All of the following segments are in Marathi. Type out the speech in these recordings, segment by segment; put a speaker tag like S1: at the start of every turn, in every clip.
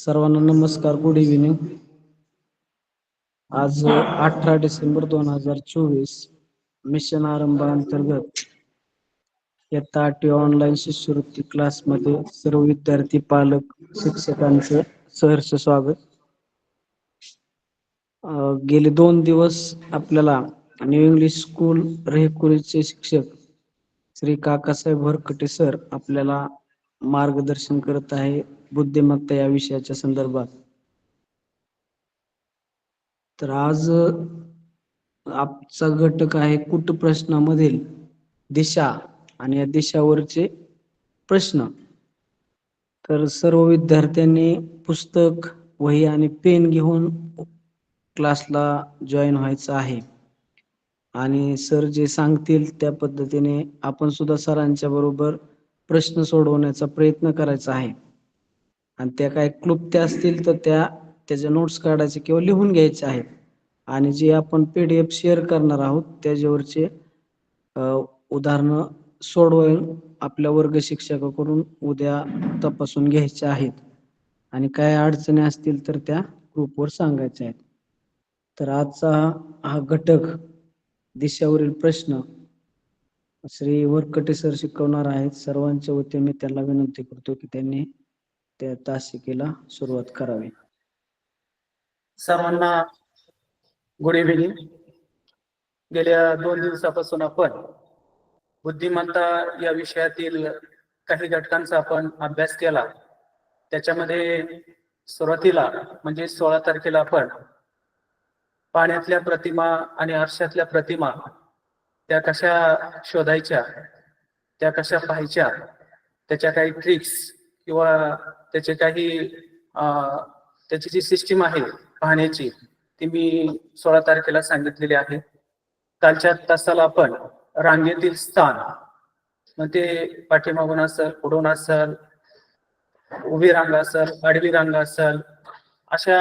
S1: सर्वांना नमस्कार, गुड इव्हिनिंग. आज 18 डिसेंबर 2024 मिशन आरंभ अंतर्गत इयत्ता 8वी ऑनलाईन शिष्यवृत्ती क्लासमध्ये सर्व विद्यार्थी, पालक, शिक्षकांचे सहर्ष स्वागत. गेले 2 दिवस आपल्याला न्यू इंग्लिश स्कूल रेहकुरीचे शिक्षक श्री काकासाहेब वरकटे सर आपल्याला मार्गदर्शन करत आहे बुद्धिमत्ता या विषयाच्या संदर्भात. तर आज आजचा घटक आहे कुट प्रश्नामधील दिशा आणि या दिशावरचे प्रश्न. तर सर्व विद्यार्थ्यांनी पुस्तक, वही आणि पेन घेऊन क्लासला जॉईन व्हायचं आहे आणि सर जे सांगतील त्या पद्धतीने आपण सुद्धा सरांच्या बरोबर प्रश्न सोडवण्याचा प्रयत्न करायचा आहे. आणि त्या काय क्लुप्त्या असतील तर त्याच्या नोट्स काढायचे किंवा लिहून घ्यायचे आहेत. आणि जे आपण PDF शेअर करणार आहोत त्याच्यावरचे उदाहरणं सोडवून आपल्या वर्ग शिक्षकाकडून उद्या तपासून घ्यायचे आहेत आणि काय अडचणी असतील तर त्या ग्रुपवर सांगायच्या आहेत. तर आजचा हा घटक दिशावरील प्रश्न श्री वरकटे सर शिकवणार आहेत. सर्वांच्या वतीने मी त्यांना विनंती करतो की त्यांनी त्या तासिकेला सुरुवात करावी.
S2: सर्वांना गुड इव्हिनिंग. गेल्या 2 दिवसापासून आपण बुद्धिमत्ता या विषयातील काही घटकांचा आपण अभ्यास केला. त्याच्यामध्ये सुरुवातीला म्हणजे 16 तारखेला आपण पाण्यातल्या प्रतिमा आणि आरशातल्या प्रतिमा त्या कशा शोधायच्या, त्या कशा पाहायच्या, त्याच्या काही ट्रिक्स किंवा त्याचे काही त्याची जी सिस्टीम आहे पाहण्याची ती मी 16 तारखेला सांगितलेली आहे. कालच्या तासाला आपण रांगेतील स्थान, मग ते पाठीमागून असेल, पुढून असेल, उभी रांग असेल, आडवी रांग असेल, अशा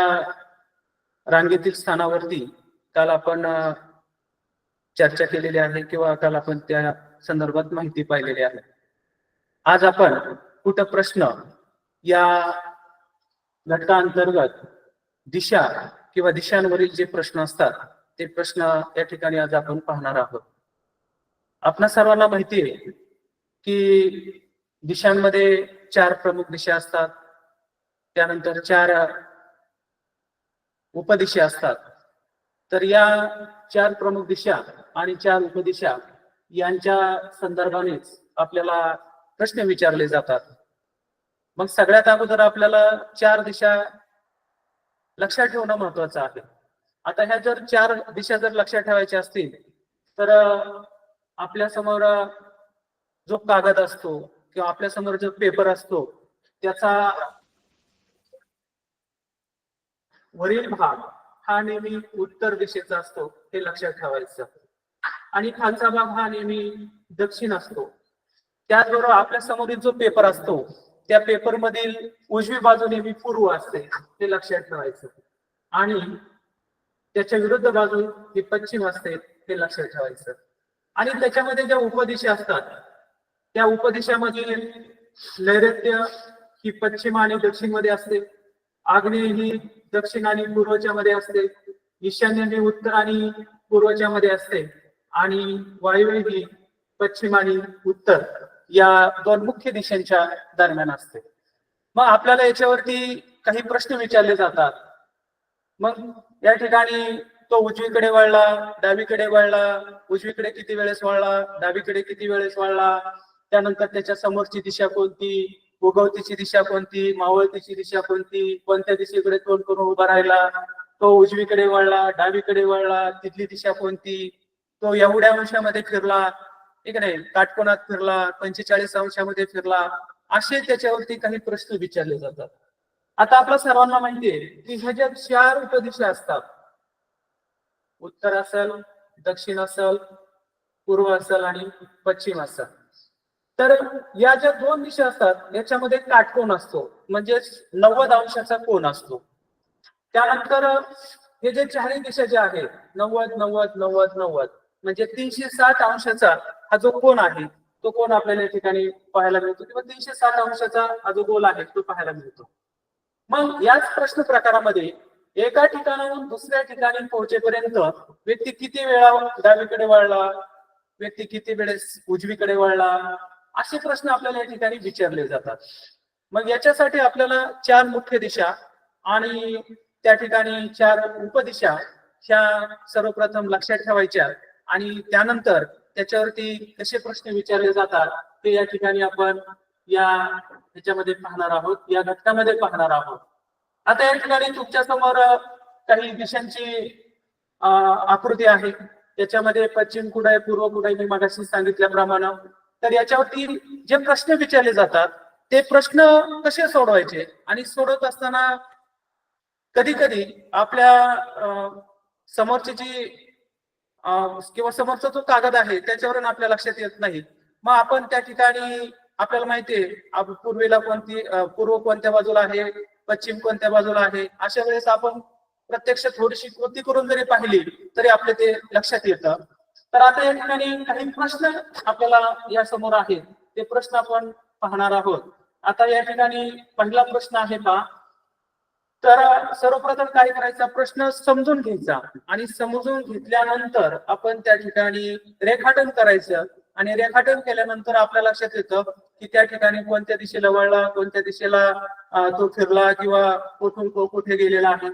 S2: रांगेतील स्थानावरती काल आपण चर्चा केलेली आहे किंवा काल आपण त्या संदर्भात माहिती पाहिलेली आहे. आज आपण कुट प्रश्न या घटकांतर्गत दिशा किंवा दिशांवरील जे प्रश्न असतात ते प्रश्न या ठिकाणी आज आपण पाहणार आहोत. आपणा सर्वांना माहिती आहे की दिशांमध्ये 4 प्रमुख दिशा असतात, त्यानंतर 4 उपदिशा असतात. तर या 4 प्रमुख दिशा आणि 4 उपदिशा यांच्या संदर्भानेच आपल्याला प्रश्न विचारले जातात. मग सगळ्यात अगोदर आपल्याला 4 दिशा लक्षात ठेवणं महत्वाचं आहे. आता ह्या जर 4 दिशा जर लक्षात ठेवायच्या असतील तर आपल्या समोर जो कागद असतो किंवा आपल्या समोर जो पेपर असतो त्याचा वरील भाग हा नेहमी उत्तर दिशेचा असतो, हे लक्षात ठेवायचं. आणि खालचा भाग हा नेहमी दक्षिण असतो. त्याचबरोबर आपल्या समोरील जो पेपर असतो त्या पेपर मधील उजवी बाजू नेहमी पूर्व असते, हे लक्षात ठेवायचं. आणि त्याच्या विरुद्ध बाजू ही पश्चिम असते, हे लक्षात ठेवायचं. आणि त्याच्यामध्ये ज्या उपदिशा असतात त्या उपदिशामध्ये नैऋत्य ही पश्चिम आणि दक्षिण मध्ये असते, आग्नेय ही दक्षिण आणि पूर्वच्या मध्ये असते, ईशान्य ही उत्तर आणि पूर्वच्या मध्ये असते आणि वायव्य ही पश्चिम आणि उत्तर या 2 मुख्य दिशांच्या दरम्यान असते. मग आपल्याला याच्यावरती काही प्रश्न विचारले जातात. मग या ठिकाणी तो उजवीकडे वळला, डावीकडे वळला, उजवीकडे किती वेळेस वळला, डावीकडे किती वेळेस वळला, त्यानंतर त्याच्या समोरची दिशा कोणती, उगवतीची दिशा कोणती, मावळतीची दिशा कोणती, कोणत्या दिशेकडे तोंड करून उभा राहिला, तो उजवीकडे वळला, डावीकडे वळला, तिथली दिशा कोणती, तो एवढ्या अंशामध्ये फिरला, ठीक नाही, काटकोनात फिरला, 45 अंशामध्ये फिरला, असे त्याच्यावरती काही प्रश्न विचारले जातात. आता आपल्या सर्वांना माहितीये की ह्या ज्या 4 उपदिशा असतात, उत्तर असेल, दक्षिण असेल, पूर्व असेल आणि पश्चिम असेल, तर या ज्या 2 दिशा असतात याच्यामध्ये काटकोन असतो, म्हणजे 90 अंशाचा कोन असतो. त्यानंतर हे जे 4 दिशा ज्या आहेत 90 90 90 90 म्हणजे 360 अंशाचा हा जो कोन आहे तो कोन आपल्याला या ठिकाणी पाहायला मिळतो किंवा 360 अंशाचा हा जो गोल आहे तो पाहायला मिळतो. मग याच प्रश्न प्रकारामध्ये एका ठिकाणाहून दुसऱ्या ठिकाणी पोहोचेपर्यंत व्यक्ती किती वेळा डावीकडे वळला, व्यक्ती किती वेळेस उजवीकडे वळला, असे प्रश्न आपल्याला या ठिकाणी विचारले जातात. मग याच्यासाठी आपल्याला 4 मुख्य दिशा आणि त्या ठिकाणी 4 उपदिशा ह्या सर्वप्रथम लक्षात ठेवायच्या आणि त्यानंतर त्याच्यावरती कसे प्रश्न विचारले जातात ते या ठिकाणी आपण ह्याच्यामध्ये पाहणार आहोत, या घटकामध्ये पाहणार आहोत. आता या ठिकाणी तुमच्या समोर काही दिशांची आकृती आहे. त्याच्यामध्ये पश्चिम कुठे आहे, पूर्व कुठे आहे, मी मगाशी सांगितल्याप्रमाणे. तर याच्यावरती जे प्रश्न विचारले जातात ते प्रश्न कसे सोडवायचे आणि सोडवत असताना कधी कधी आपल्या समोरची जी किंवा समोरचा जो कागद आहे त्याच्यावरून आपल्या लक्षात येत नाही. मग आपण त्या ठिकाणी आपल्याला माहितीये पूर्वेला पूर्व कोणत्या बाजूला आहे, पश्चिम कोणत्या बाजूला आहे, अशा वेळेस आपण प्रत्यक्ष थोडीशी कृती करून जरी पाहिली तरी आपले ते लक्षात येतं. तर आता या ठिकाणी काही प्रश्न आपल्याला या समोर आहेत, ते प्रश्न आपण पाहणार आहोत. आता या ठिकाणी पहिला प्रश्न आहे पहा. तर सर्वप्रथम काय करायचा, प्रश्न समजून घ्यायचा आणि समजून घेतल्यानंतर आपण त्या ठिकाणी रेखाटन करायचं आणि रेखाटन केल्यानंतर आपल्या लक्षात येतं की त्या ठिकाणी कोणत्या दिशेला वळला, कोणत्या दिशेला तो फिरला किंवा कुठून तो कुठे गेलेला आहे.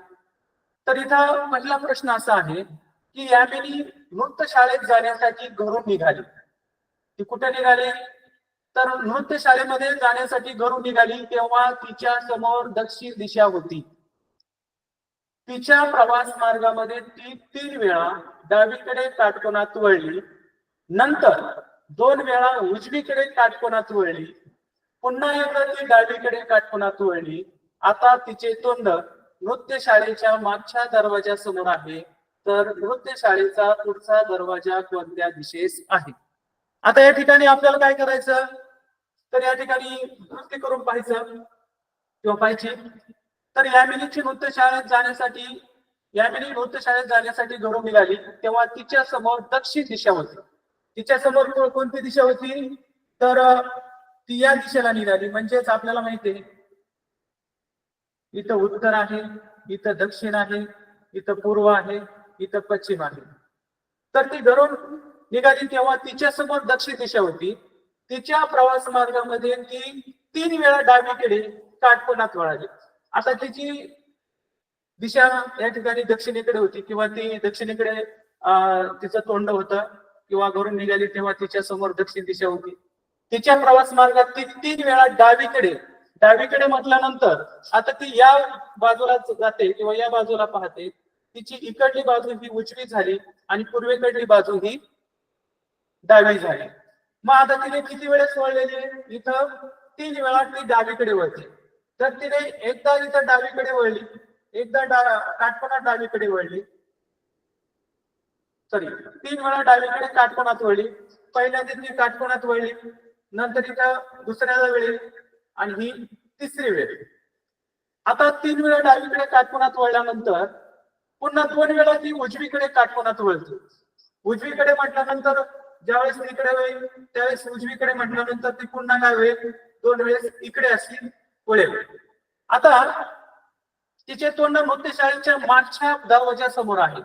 S2: तर इथं पहिला प्रश्न असा आहे की यामिनी नृत्य शाळेत जाण्यासाठी घरून निघाली. ती कुठे निघाली, तर नृत्य शाळेमध्ये जाण्यासाठी घरून निघाली तेव्हा तिच्या समोर दक्षिण दिशा होती. तिच्या प्रवास मार्गामध्ये ती 3 वेळा डावीकडे काटकोनात वळली, नंतर 2 वेळा उजवीकडे काटकोनात वळली, पुन्हा एकदा ती डावीकडे काटकोनात वळली. आता तिचे तोंड नृत्य शाळेच्या मागच्या दरवाजा समोर आहे. तर नृत्य शाळेचा पुढचा दरवाजा कोणत्या दिशेस आहे. आता या ठिकाणी आपल्याला काय करायचं, तर या ठिकाणी कृती करून पाहायचं किंवा पाहिजे. तर यामिनी नृत्य शाळेत जाण्यासाठी घरून निघाली तेव्हा तिच्या समोर दक्षिण दिशा होती. तिच्या समोर कोणती दिशा होती, तर ती या दिशेला निघाली. म्हणजेच आपल्याला माहितीये इथं उत्तर आहे, इथं दक्षिण आहे, इथं पूर्व आहे, इथं पश्चिम आहे. तर ती घरून निघाली तेव्हा तिच्या समोर दक्षिण दिशा होती. तिच्या प्रवास मार्गामध्ये ती 3 वेळा डावीकडे काटकोनात वळाली. आता तिची दिशा या ठिकाणी दक्षिणेकडे होती किंवा ती दक्षिणेकडे तिचं तोंड होतं किंवा घरून निघाली तेव्हा तिच्या समोर दक्षिण दिशा होती. तिच्या प्रवास मार्गात ती 3 वेळा डावीकडे म्हटल्यानंतर आता ती या बाजूला जाते किंवा या बाजूला पाहते. तिची इकडली बाजू ही उजवी झाली आणि पूर्वेकडली बाजू ही डावी झाली. मग आता तिने किती वेळेस वळलेली, इथं 3 वेळा ती डावीकडे वळते. तर तिने एकदा इथं डावीकडे वळली, एकदा काटकोनात डावीकडे वळली, 3 वेळा डावीकडे काटकोनात वळली. पहिल्यांदा ती काटकोनात वळली, नंतर इथं दुसऱ्याला वेळी आणि ही तिसरी वेळ. आता 3 वेळा डावीकडे काटकोनात वळल्यानंतर पुन्हा 2 वेळा ती उजवीकडे काटकोनात वळते. उजवीकडे म्हटल्यानंतर ज्यावेळेस इकडे होईल त्यावेळेस उजवीकडे म्हटल्यानंतर ती पुन्हा काय होईल, 2 वेळेस इकडे अशी वळेल. आता तिचे तोंड नृत्य शाळेच्या मागच्या दरवाजा समोर आहे.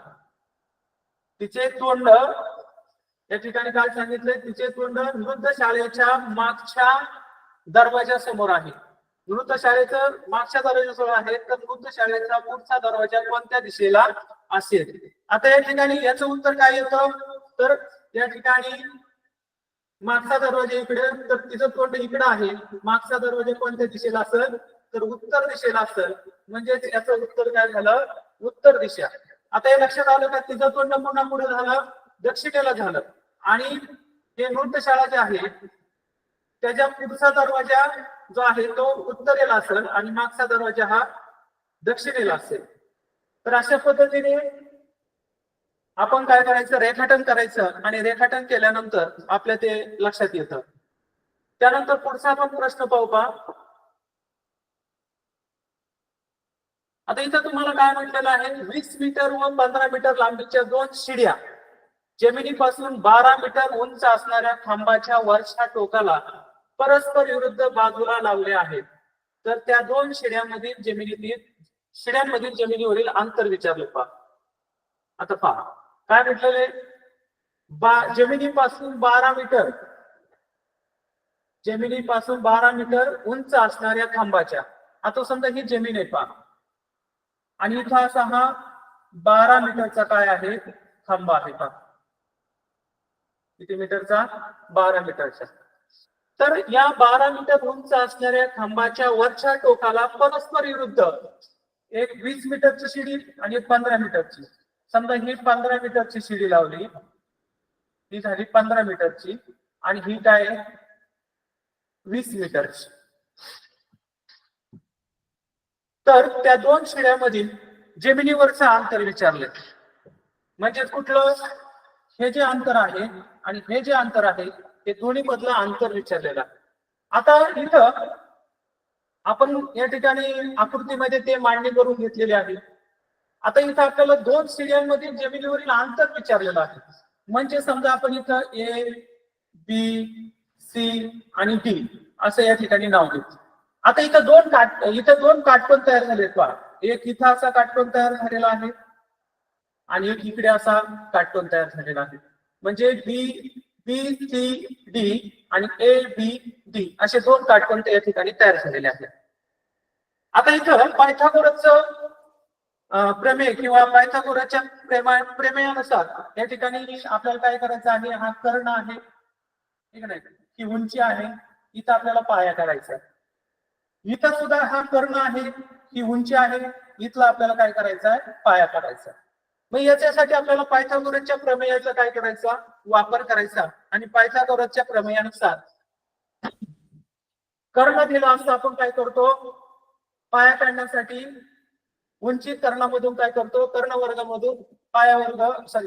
S2: तिचे तोंड या ठिकाणी काय सांगितलंय, तिचे तोंड नृत्य शाळेच्या मागच्या दरवाजा समोर आहे. नृत्य शाळेचं मागच्या दरवाजाजवळ आहे, तर नृत्य शाळेचा पुढचा दरवाजा कोणत्या दिशेला असेल. आता या ठिकाणी याचं उत्तर काय येतं, तर या ठिकाणी मागचा दरवाजा इकडे, तर तिचं तोंड इकडे आहे. मागचा दरवाजा कोणत्या दिशेला असेल, तर उत्तर दिशेला असेल. म्हणजेच याचं उत्तर काय झालं, उत्तर दिशा. आता हे लक्षात आलं का, तिचं तोंड पुन्हा पुढे झालं, दक्षिणेला झालं आणि हे नृत्यशाळा जे आहे त्याच्या पुढचा दरवाजा जो आहे तो उत्तरेला असेल आणि मागचा दरवाजा हा दक्षिणेला असेल. तर अशा पद्धतीने आपण काय करायचं, रेखाटन करायचं आणि रेखाटन केल्यानंतर आपल्या ते लक्षात येतं. त्यानंतर पुढचा आपण प्रश्न पाहू पहा. आता इथं तुम्हाला काय म्हटलेलं आहे, 20 मीटर व 15 मीटर लांबीच्या 2 शिड्या जमिनीपासून 12 मीटर उंच असणाऱ्या खांबाच्या वरच्या टोकाला परस्पर विरुद्ध बाजूला लावले आहेत. तर त्या दोन शिड्यांमधील जमिनीवरील अंतर विचारले पहा. आता पहा काय म्हटलेले, जमिनीपासून 12 मीटर उंच असणाऱ्या खांबाच्या, आता समजा ही जमीन आहे पहा, आणि इथं असा हा 12 मीटरचा काय आहे खांब आहे पहा. किती मीटरचा? 12 मीटरचा. तर या 12 मीटर उंच असणाऱ्या खांबाच्या वरच्या टोकाला परस्पर विरुद्ध एक 20 मीटरची शिडी आणि एक 15 मीटरची. समजा ही 15 मीटरची शिडी लावली, ही झाली 15 मीटरची, आणि ही काय 20 मीटरची. तर त्या दोन शिड्यामधील जमिनीवरचं अंतर विचारले. म्हणजे कुठलं? हे जे अंतर आहे आणि हे जे अंतर आहे ते दोन्ही मधलं अंतर विचारलेलं आहे. आता इथं आपण या ठिकाणी आकृतीमध्ये ते मांडणी करून घेतलेली आहे. आता इथं आपल्याला दोन शिड्यांमधील जमिनीवरील अंतर विचारलेलं आहे. म्हणजे समजा आपण इथं ए, बी, सी आणि डी असं या ठिकाणी नाव घेतो. आता इथं दोन काटकोन तयार झालेत पहा. एक इथं असा काटकोन तयार झालेला आहे आणि एक इकडे असा काटकोन तयार झालेला आहे. म्हणजे बी सी डी आणि ए बी डी असे दोन काटकोन या ठिकाणी तयार झालेले आहेत. आता इथं पायथागोरसचं प्रमेय किंवा पायथागोरसच्या प्रमेयानुसार या ठिकाणी आपल्याला काय करायचं आहे, हा कर्ण आहे, ठीक नाही, ही उंची आहे, इथं आपल्याला पाया करायचा. इथं सुद्धा हा कर्ण आहे, ही उंची आहे, इथला आपल्याला काय करायचं आहे, पाया करायचा. मग याच्यासाठी आपल्याला पायथागोरसच्या प्रमेयाचा काय करायचा, वापर करायचा. आणि पायथागोरसच्या प्रमेयानुसार कर्ण दिला असता आपण काय करतो, पाया काढण्यासाठी उंची कर्णामधून काय करतो, कर्ण वर्गामधून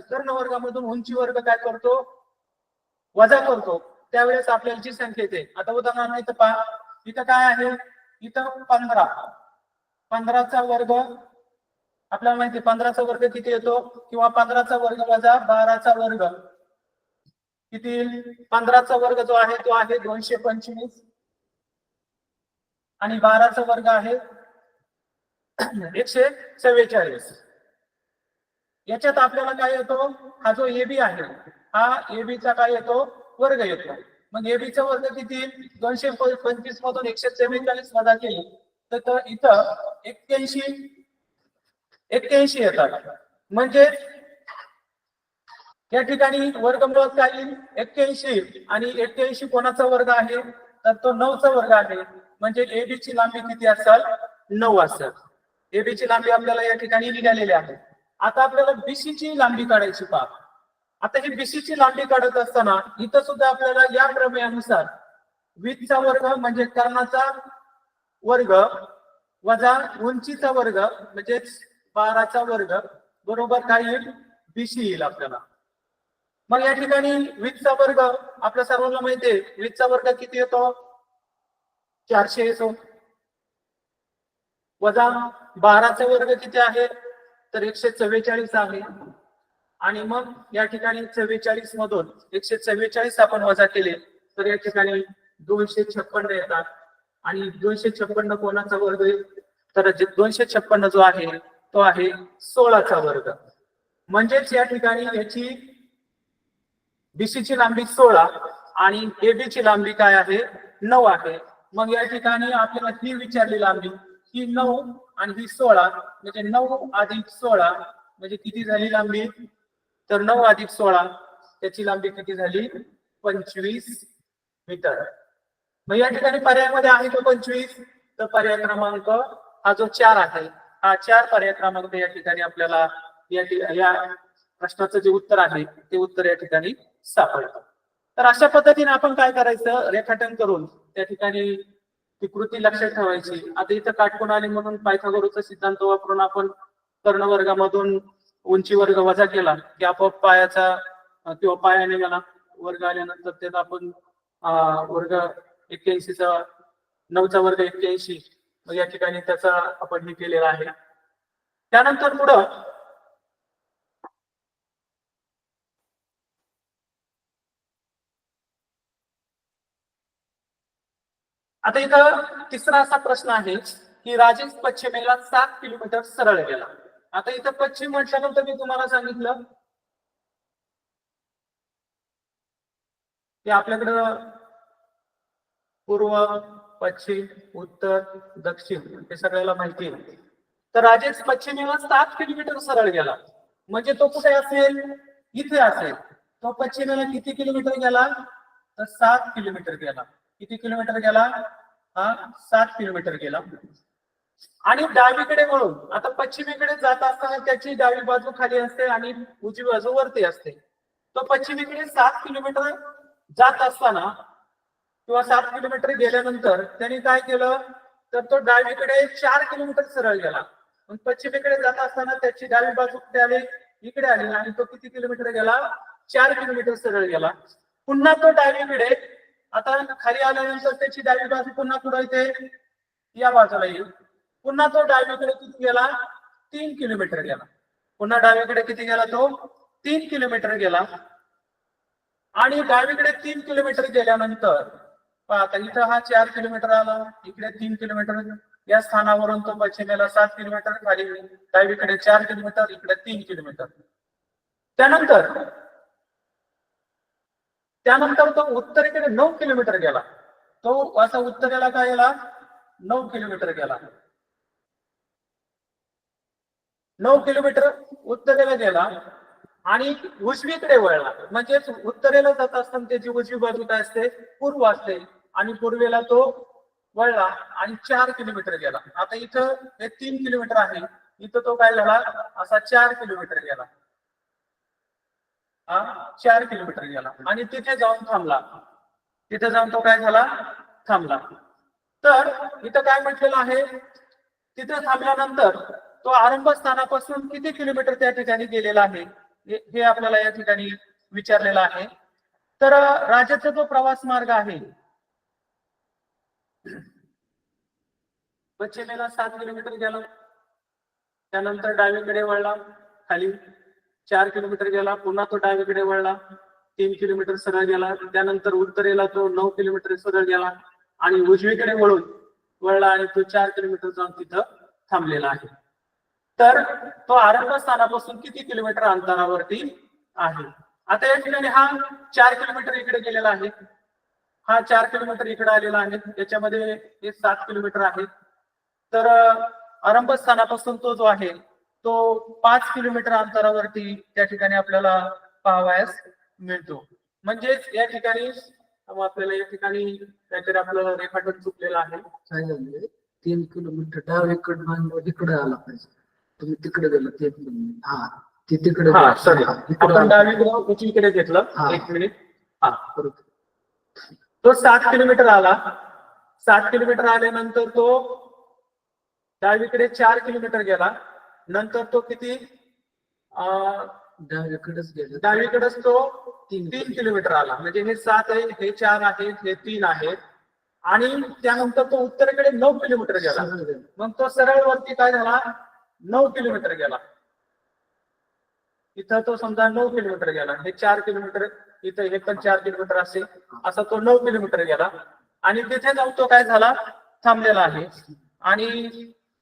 S2: कर्ण वर्गामधून उंची वर्ग काय करतो, वजा करतो. त्यावेळेस आपल्याला जी संख्या येते, आता उदाहरणार्थ इथं पहा, इथं काय आहे, इथं 15चा वर्ग आपल्याला माहिती, 15चा वर्ग किती येतो, किंवा 15चा वर्ग वजा 12चा वर्ग किती, 15चा वर्ग जो आहे तो आहे 225 आणि 12चा वर्ग आहे 144. याच्यात आपल्याला काय येतो, हा जो एबी आहे, हा एबीचा काय येतो, वर्ग येतो. मग एबीचा वर्ग किती, 225 मधून 144 वजा केली तर इथं 81 येतात. म्हणजे या ठिकाणी वर्गमूळ काय येईल, 81, आणि 81 कोणाचा वर्ग आहे, तर तो 9चा वर्ग आहे. म्हणजे एबी ची लांबी किती असेल, 9 असेल. एबी ची लांबी आपल्याला या ठिकाणी निघालेली आहे. आता आपल्याला बीसी ची लांबी काढायची पहा. आता ही बीसी ची लांबी काढत असताना इथं सुद्धा आपल्याला या प्रमेयानुसार 20चा वर्ग म्हणजे कर्णाचा वर्ग वजा उंचीचा वर्ग म्हणजे 12चा वर्ग बरोबर काय येईल, बीसी येईल आपल्याला. मग या ठिकाणी 20चा वर्ग आपल्या सर्वांना माहिती आहे, 20चा वर्ग किती येतो, 400 येतो, वजा 12चा वर्ग किती आहे, तर 144 आहे. आणि मग या ठिकाणी 44 मधून 144 आपण वजा केले तर या ठिकाणी 256 येतात. आणि 256 कोणाचा वर्ग आहे, तर 256 जो आहे तो आहे 16चा वर्ग. म्हणजेच या ठिकाणी याची बीसी ची लांबी 16 आणि एबी ची लांबी काय आहे, 9 आहे. मग या ठिकाणी आपल्याला ही विचारली लांबी, ही 9 आणि ही 16, म्हणजे 9 अधिक 16 म्हणजे किती झाली लांबी, तर 9 अधिक 16 त्याची लांबी किती झाली, 25 मीटर. मग या ठिकाणी पर्यायामध्ये आहे तो 25, तर पर्याय क्रमांक हा जो 4 आहे, हा 4 पर्याय क्रमांक या ठिकाणी आपल्याला या प्रश्नाचं जे उत्तर आहे ते उत्तर या ठिकाणी सापडतं. तर अशा पद्धतीने आपण काय करायचं, रेखाटन करून त्या ठिकाणी ती कृती लक्षात ठेवायची. आता इथं काटकोन आले म्हणून पायथागोरसचा सिद्धांत वापरून आपण कर्ण वर्गामधून उंची वर्ग वजा केला की आपोआप पायाचा किंवा पाया निघाला. वर्ग आल्यानंतर त्यात आपण वर्ग 81चा 9चा वर्ग 81, मग या ठिकाणी त्याचा आपण हे केलेला आहे. त्यानंतर पुढं आता इथं तिसरा असा प्रश्न आहे की राजेश पश्चिमेला 7 किलोमीटर सरळ गेला. आता इथं पश्चिम म्हटल्यानंतर मी तुम्हाला सांगितलं की आपल्याकडं पूर्व, पश्चिम, उत्तर, दक्षिण हे सगळ्याला माहिती आहे. तर राजेश पश्चिमेला 7 किलोमीटर सरळ गेला, म्हणजे तो कुठे असेल? इथे असेल. तो पश्चिमेला किती किलोमीटर गेला? तर 7 किलोमीटर गेला. किती किलोमीटर गेला? हा 7 किलोमीटर गेला. आणि डावीकडे वळून आता पश्चिमेकडे जात असताना त्याची डावी बाजू खाली असते आणि उजवी बाजू वरती असते. तो पश्चिमेकडे 7 किलोमीटर जात असताना किंवा 7 किलोमीटर गेल्यानंतर त्यांनी काय केलं? तर तो डावीकडे 4 किलोमीटर सरळ गेला. पण पश्चिमेकडे जात असताना त्याची डावी बाजू कुठे आली? इकडे आली आणि तो किती किलोमीटर गेला? 4 किलोमीटर सरळ गेला. पुन्हा तो डावीकडे आता खाली आल्यानंतर त्याची डावी बाजू पुन्हा कुठे येते? या बाजूला येईल. पुन्हा तो डावीकडे किती गेला? 3 किलोमीटर गेला. पुन्हा डावीकडे किती गेला तो? 3 किलोमीटर गेला. आणि डावीकडे 3 किलोमीटर गेल्यानंतर आता इथं हा 4 किलोमीटर आला, इकडे 3 किलोमीटर. या स्थानावरून तो पश्चिमेला 7 किलोमीटर, खाली डावीकडे 4 किलोमीटर, इकडे 3 किलोमीटर. त्यानंतर तो उत्तरेकडे 9 किलोमीटर गेला. तो असा उत्तरेला काय गेला? 9 किलोमीटर गेला. 9 किलोमीटर उत्तरेला गेला आणि उजवीकडे वळला. म्हणजे उत्तरेला जात असताना त्याची उजवी बाजू काय असते? पूर्व असते. आणि पूर्वेला तो वळला आणि 4 किलोमीटर गेला. आता इथं हे 3 किलोमीटर आहे, इथं तो काय झाला? असा 4 किलोमीटर गेला. 4 किलोमीटर गेला आणि तिथे जाऊन थांबला. तिथे जाऊन तो काय झाला? थांबला. तर इथं काय म्हटलेलं आहे? तिथे थांबल्यानंतर तो आरंभ स्थानापासून किती किलोमीटर त्या ठिकाणी गेलेला आहे हे आपल्याला या ठिकाणी विचारलेलं आहे. तर राजाचा जो प्रवास मार्ग आहे पश्चिमेला 7 किलोमीटर गेला, त्यानंतर डावीकडे वळला, खाली 4 किलोमीटर गेला, पुन्हा तो डावीकडे वळला, 3 किलोमीटर सरळ गेला. त्यानंतर उत्तरेला तो 9 किलोमीटर सरळ गेला आणि उजवीकडे वळला आणि तो 4 किलोमीटर जाऊन तिथं थांबलेला आहे. तर तो आरंभ स्थानापासून किती किलोमीटर अंतरावरती आहे? आता या ठिकाणी हा 4 किलोमीटर इकडे गेलेला आहे, हा 4 किलोमीटर इकडे आलेला आहे, त्याच्यामध्ये हे 7 किलोमीटर आहे. तर आरंभ स्थानापासून तो जो आहे तो 5 किलोमीटर अंतरावरती त्या ठिकाणी आपल्याला पाहावयास मिळतो. म्हणजेच या ठिकाणी आपल्याला या ठिकाणी काहीतरी आपलं रेखाटन चुकलेलं आहे.
S1: काय झालं? 3 किलोमीटर डावीकडून इकडे आला पाहिजे. तुम्ही तिकडे गेला 3 किलोमीटर. हा ते तिकडे.
S2: सॉरी, आपण डावीकडे उजवीकडे घेतलं. 1 मिनिट. हा बरोबर. तो 7 किलोमीटर आला. 7 किलोमीटर आल्यानंतर तो डावीकडे 4 किलोमीटर गेला. नंतर तो किती? डावीकडेच गेला. डावीकडेच तो 3 किलोमीटर आला. म्हणजे हे 7 आहे, हे 4 आहे, हे 3 आहे. आणि त्यानंतर तो उत्तरेकडे 9 किलोमीटर गेला. मग तो सरळ वरती काय झाला? 9 किलोमीटर गेला. इथं तो समजा 9 किलोमीटर गेला. हे 4 किलोमीटर, इथं हे पण 4 किलोमीटर असेल. असा तो 9 किलोमीटर गेला आणि तिथे जाऊन तो काय झाला? थांबलेला आहे. आणि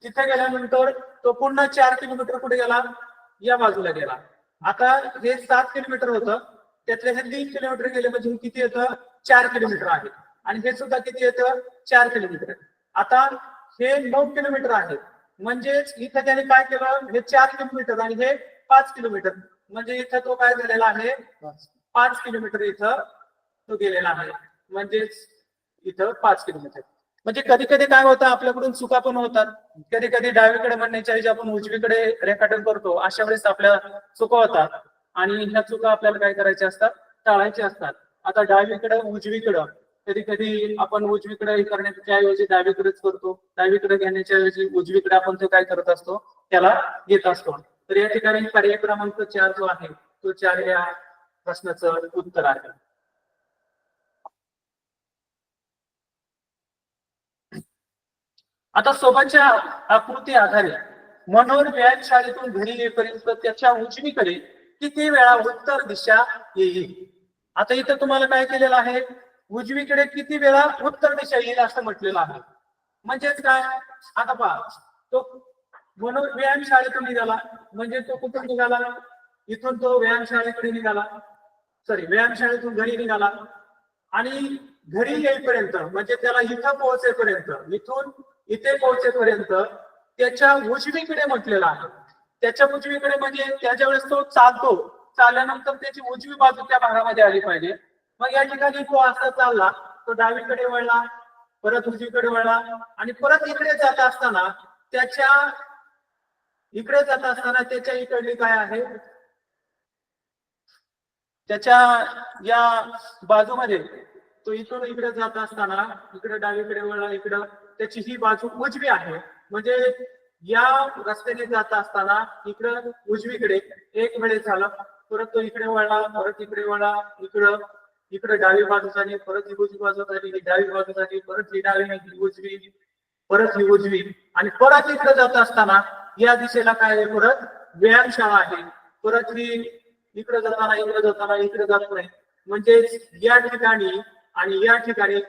S2: तिथे गेल्यानंतर तो पुन्हा 4 किलोमीटर कुठे गेला? या बाजूला गेला. आता हे 7 किलोमीटर होतं, त्यातले हे 3 किलोमीटर गेले, म्हणजे किती येतं? 4 किलोमीटर आहे. आणि हे सुद्धा किती येतं? 4 किलोमीटर. आता हे 9 किलोमीटर आहे, म्हणजेच इथं त्याने काय केलं? हे 4 किलोमीटर आणि हे 5 किलोमीटर, म्हणजे इथं तो काय झालेला आहे? 5 किलोमीटर इथं तो गेलेला आहे. म्हणजेच इथं 5 किलोमीटर. म्हणजे कधी कधी काय होतं? आपल्याकडून चुका पण होतात. कधी कधी डावीकडे म्हणण्याच्या ऐवजी आपण उजवीकडे रेखाटन करतो. अशा वेळेस आपल्या चुका होतात आणि ह्या चुका आपल्याला काय करायच्या असतात? टाळायच्या असतात. आता डावीकडे उजवीकडं कधी कधी आपण उजवीकडे करण्याच्या ऐवजी डावीकडेच करतो. डावीकडे घेण्याच्या ऐवजी उजवीकडे आपण तो काय करत असतो? त्याला घेत असतो. तर या ठिकाणी पर्याय क्रमांक 4 जो आहे तो 4 या प्रश्नाचं उत्तर आहे. आता सोबतच्या आकृती आधारे मनोहर व्यायामशाळेतून घरी येईपर्यंत त्याच्या उजवीकडे किती वेळा उत्तर दिशा येईल? आता इथं तुम्हाला काय केलेलं आहे? उजवीकडे किती वेळा उत्तर दिशा येईल असं म्हटलेलं आहे. म्हणजेच काय, आता पहा, तो म्हणून व्यायाम शाळेतून निघाला, म्हणजे तो कुठून निघाला, इथून तो व्यायाम शाळेकडे निघाला, व्यायाम शाळेतून घरी निघाला, आणि घरी येईपर्यंत म्हणजे त्याला इथं पोहोचेपर्यंत, इथून इथे पोहोचेपर्यंत त्याच्या उजवीकडे म्हटलेलं आहे. त्याच्या उजवीकडे म्हणजे त्याच्या वेळेस तो चालतो, चालल्यानंतर त्याची उजवी बाजू त्या भागामध्ये आली पाहिजे. मग या ठिकाणी तो असा चालला, तो डावीकडे वळला, परत उजवीकडे वळला, आणि परत इकडे जात असताना त्याच्या इकडली काय आहे, त्याच्या या बाजूमध्ये तो इकडून इकडे जात असताना इकडे डावीकडे वळला, इकडं त्याची ही बाजू उजवी आहे. म्हणजे या रस्त्याने जात असताना इकडं उजवीकडे एक वेळेस झाला, परत तो इकडे वळला, परत इकडे वळला, इकडे डावी बाजू झाली, परत ही उजवी बाजू झाली, ही डावी बाजू झाली, परत ही डावी, ही उजवी, परत ही उजवी, आणि परत इकडे जात असताना या दिशेला काय आहे, परत व्यायामशाळा आहे. परत ही इकडे जात नाही. म्हणजे या ठिकाणी आणि या ठिकाणी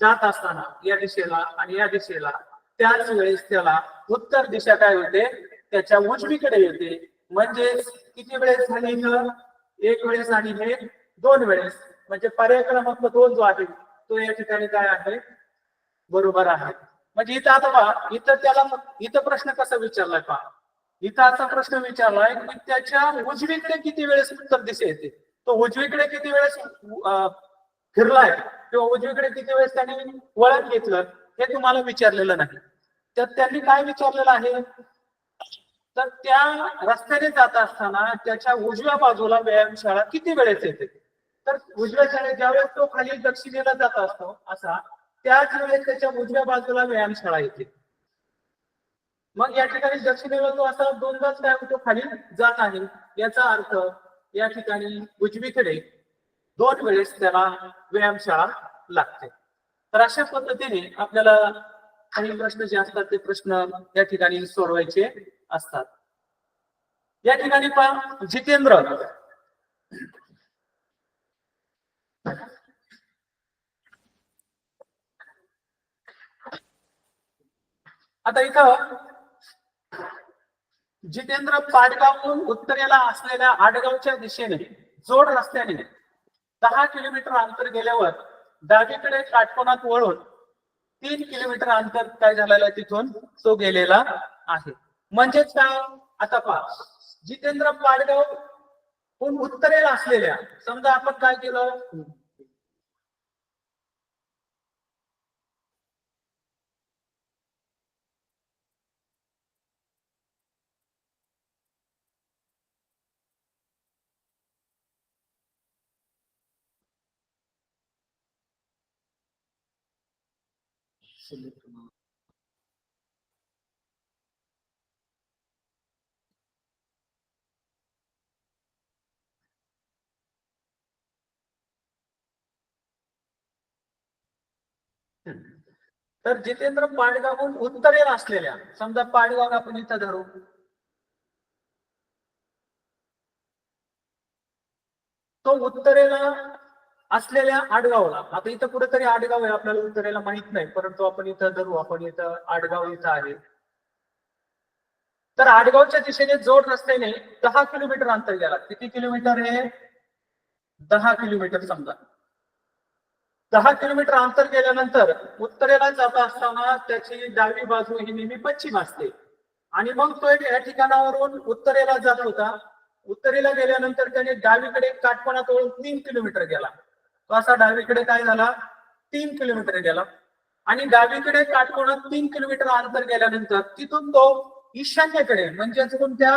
S2: जात असताना या दिशेला आणि या दिशेला त्याच वेळेस त्याला उत्तर दिशा काय होते, त्याच्या उजवीकडे येते. म्हणजे किती वेळेस झाली, एक वेळेस आणि हे दोन वेळेस. म्हणजे पर्याय क्रमांक 2 जो आहे तो या ठिकाणी काय आहे, बरोबर आहे. म्हणजे इथं आता पहा, इथं प्रश्न कसा विचारलाय पहा, इथं असा प्रश्न विचारलाय की त्याच्या उजवीकडे किती वेळेस उत्तर दिशा येते. तो उजवीकडे किती वेळेस फिरलाय किंवा उजवीकडे किती वेळेस त्यांनी वळण घेतलं हे तुम्हाला विचारलेलं नाही. तर त्यांनी काय विचारलेलं आहे, तर त्या रस्त्याने जात असताना त्याच्या उजव्या बाजूला व्यायामशाळा किती वेळेस येते. तर उजव्या शाळेत ज्यावेळेस तो खाली दक्षिणेला जात असतो असा, त्याच वेळेस त्याच्या उजव्या बाजूला व्यायामशाळा येते. मग या ठिकाणी दक्षिणेला तो असा दोनदाच काय होतो, खाली जात आहे. याचा अर्थ या ठिकाणी उजवीकडे 2 वेळेस त्याला व्यायामशाळा लागते. तर अशा पद्धतीने आपल्याला काही प्रश्न जे असतात ते प्रश्न या ठिकाणी सोडवायचे असतात. या ठिकाणी पहा, जितेंद्र आता इथं जितेंद्र पाडगावहून उत्तरेला असलेल्या आडगावच्या दिशेने जोड रस्त्याने 10 किलोमीटर अंतर गेल्यावर डावीकडे काटकोनात वळून 3 किलोमीटर अंतर काय झालेलं आहे तिथून तो गेलेला आहे. म्हणजेच काय, आता पहा, जितेंद्र पाडगावहून उत्तरेला असलेल्या, समजा आपण काय केलं, तर जितेंद्र पाडगावहून उत्तरेला असलेल्या, समजा पाडगाव आपण इथं धरू, तो उत्तरेला असलेल्या आडगावला, आता इथं कुठेतरी आडगाव आहे, आपल्याला उत्तरेला माहित नाही, परंतु आपण इथं धरू, आपण इथं आडगाव इथं आहे. तर आडगावच्या दिशेने जोड रस्त्याने 10 किलोमीटर अंतर गेला. किती किलोमीटर आहे, 10 किलोमीटर. समजा 10 किलोमीटर अंतर गेल्यानंतर उत्तरेला जात असताना त्याची डावी बाजू ही नेहमी पश्चिम असते, आणि मग तो या ठिकाणावरून उत्तरेला जात होता. उत्तरेला गेल्यानंतर त्याने डावीकडे काटकोनात वळून 3 किलोमीटर गेला. तो असा डावीकडे काय झाला, 3 किलोमीटर गेला, आणि डावीकडे काटकोनात 3 किलोमीटर अंतर गेल्यानंतर तिथून तो ईशान्येकडे, म्हणजे कोणत्या,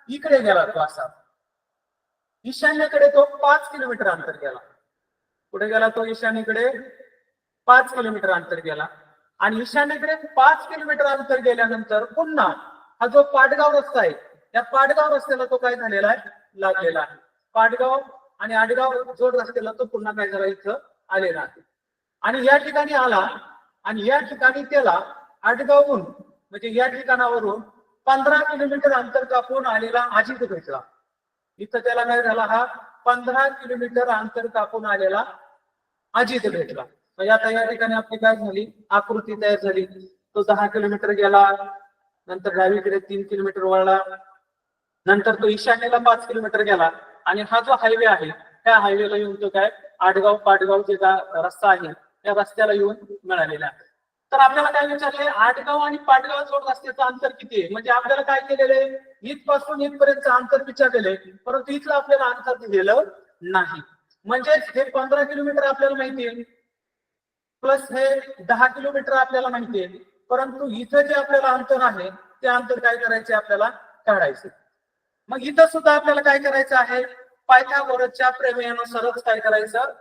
S2: इकडे गेला. तो असा ईशान्येकडे तो 5 किलोमीटर अंतर गेला. कुठे गेला तो, ईशान्येकडे 5 किलोमीटर अंतर गेला. आणि ईशान्येकडे 5 किलोमीटर अंतर गेल्यानंतर पुन्हा हा जो पाडगाव रस्ता आहे, त्या पाडगाव रस्त्याला तो काय झालेला आहे, लागलेला आहे. पाडगाव आणि आडगाव जोड रस्त्याला तो पुन्हा काय झाला, इथं आलेला आहे. आणि या ठिकाणी आला, आणि या ठिकाणी त्याला आडगावहून म्हणजे या ठिकाणावरून 15 किलोमीटर अंतर कापून आलेला अजित भेटला. इथं त्याला काय झाला, हा 15 किलोमीटर अंतर कापून आलेला अजित भेटला. म्हणजे आता या ठिकाणी आपली काय झाली, आकृती तयार झाली. तो 10 किलोमीटर गेला, नंतर डावीकडे 3 किलोमीटर वळला, नंतर तो ईशान्येला 5 किलोमीटर गेला, आणि हा जो हायवे आहे त्या हायवेला येऊन तो काय आडगाव पाटगाव जे रस्ता आहे त्या रस्त्याला येऊन मिळालेला आहे. तर आपल्याला काय विचारले, आडगाव आणि पाटगाव जोड रस्त्याचं अंतर किती आहे. म्हणजे आपल्याला काय केलेलं आहे, इथपासून इथपर्यंतचं अंतर विचारलेलं आहे, परंतु इथलं आपल्याला अंतर दिलेलं नाही. म्हणजे हे 15 किलोमीटर आपल्याला माहिती आहे, प्लस हे 10 किलोमीटर आपल्याला माहिती आहे, परंतु इथं जे आपल्याला अंतर आहे ते अंतर काय करायचे आपल्याला काढायचे. मग इथं सुद्धा आपल्याला काय करायचं आहे, पायथागोरसच्या प्रमेयानुसारच काय करायचं,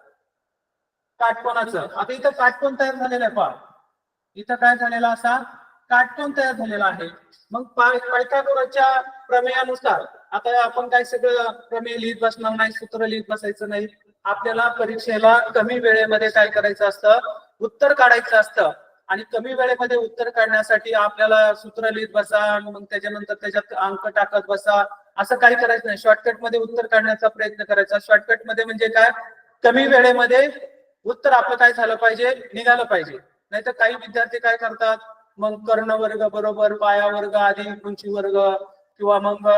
S2: काटकोनाचं. आता इथं काटकोन तयार झालेला आहे, पहा इथं काय झालेला असा काटकोन तयार झालेला आहे. मग पायथागोरसच्या प्रमेयानुसार आता आपण काय सगळं प्रमेय लिहित बसणार नाही, सूत्र लिहित बसायचं नाही. आपल्याला परीक्षेला कमी वेळेमध्ये काय करायचं असतं, उत्तर काढायचं असतं. आणि कमी वेळेमध्ये उत्तर काढण्यासाठी आपल्याला सूत्र लिहित बसा, मग त्याच्यानंतर त्याच्यात अंक टाकत बसा, असं काही करायचं नाही. शॉर्टकट मध्ये उत्तर काढण्याचा प्रयत्न करायचा. शॉर्टकट मध्ये म्हणजे काय, कमी वेळेमध्ये उत्तर आपलं काय झालं पाहिजे, निघालं पाहिजे. नाहीतर काही विद्यार्थी काय करतात, मग कर्ण वर्ग बरोबर पाया वर्ग अधिक उंची वर्ग, किंवा मग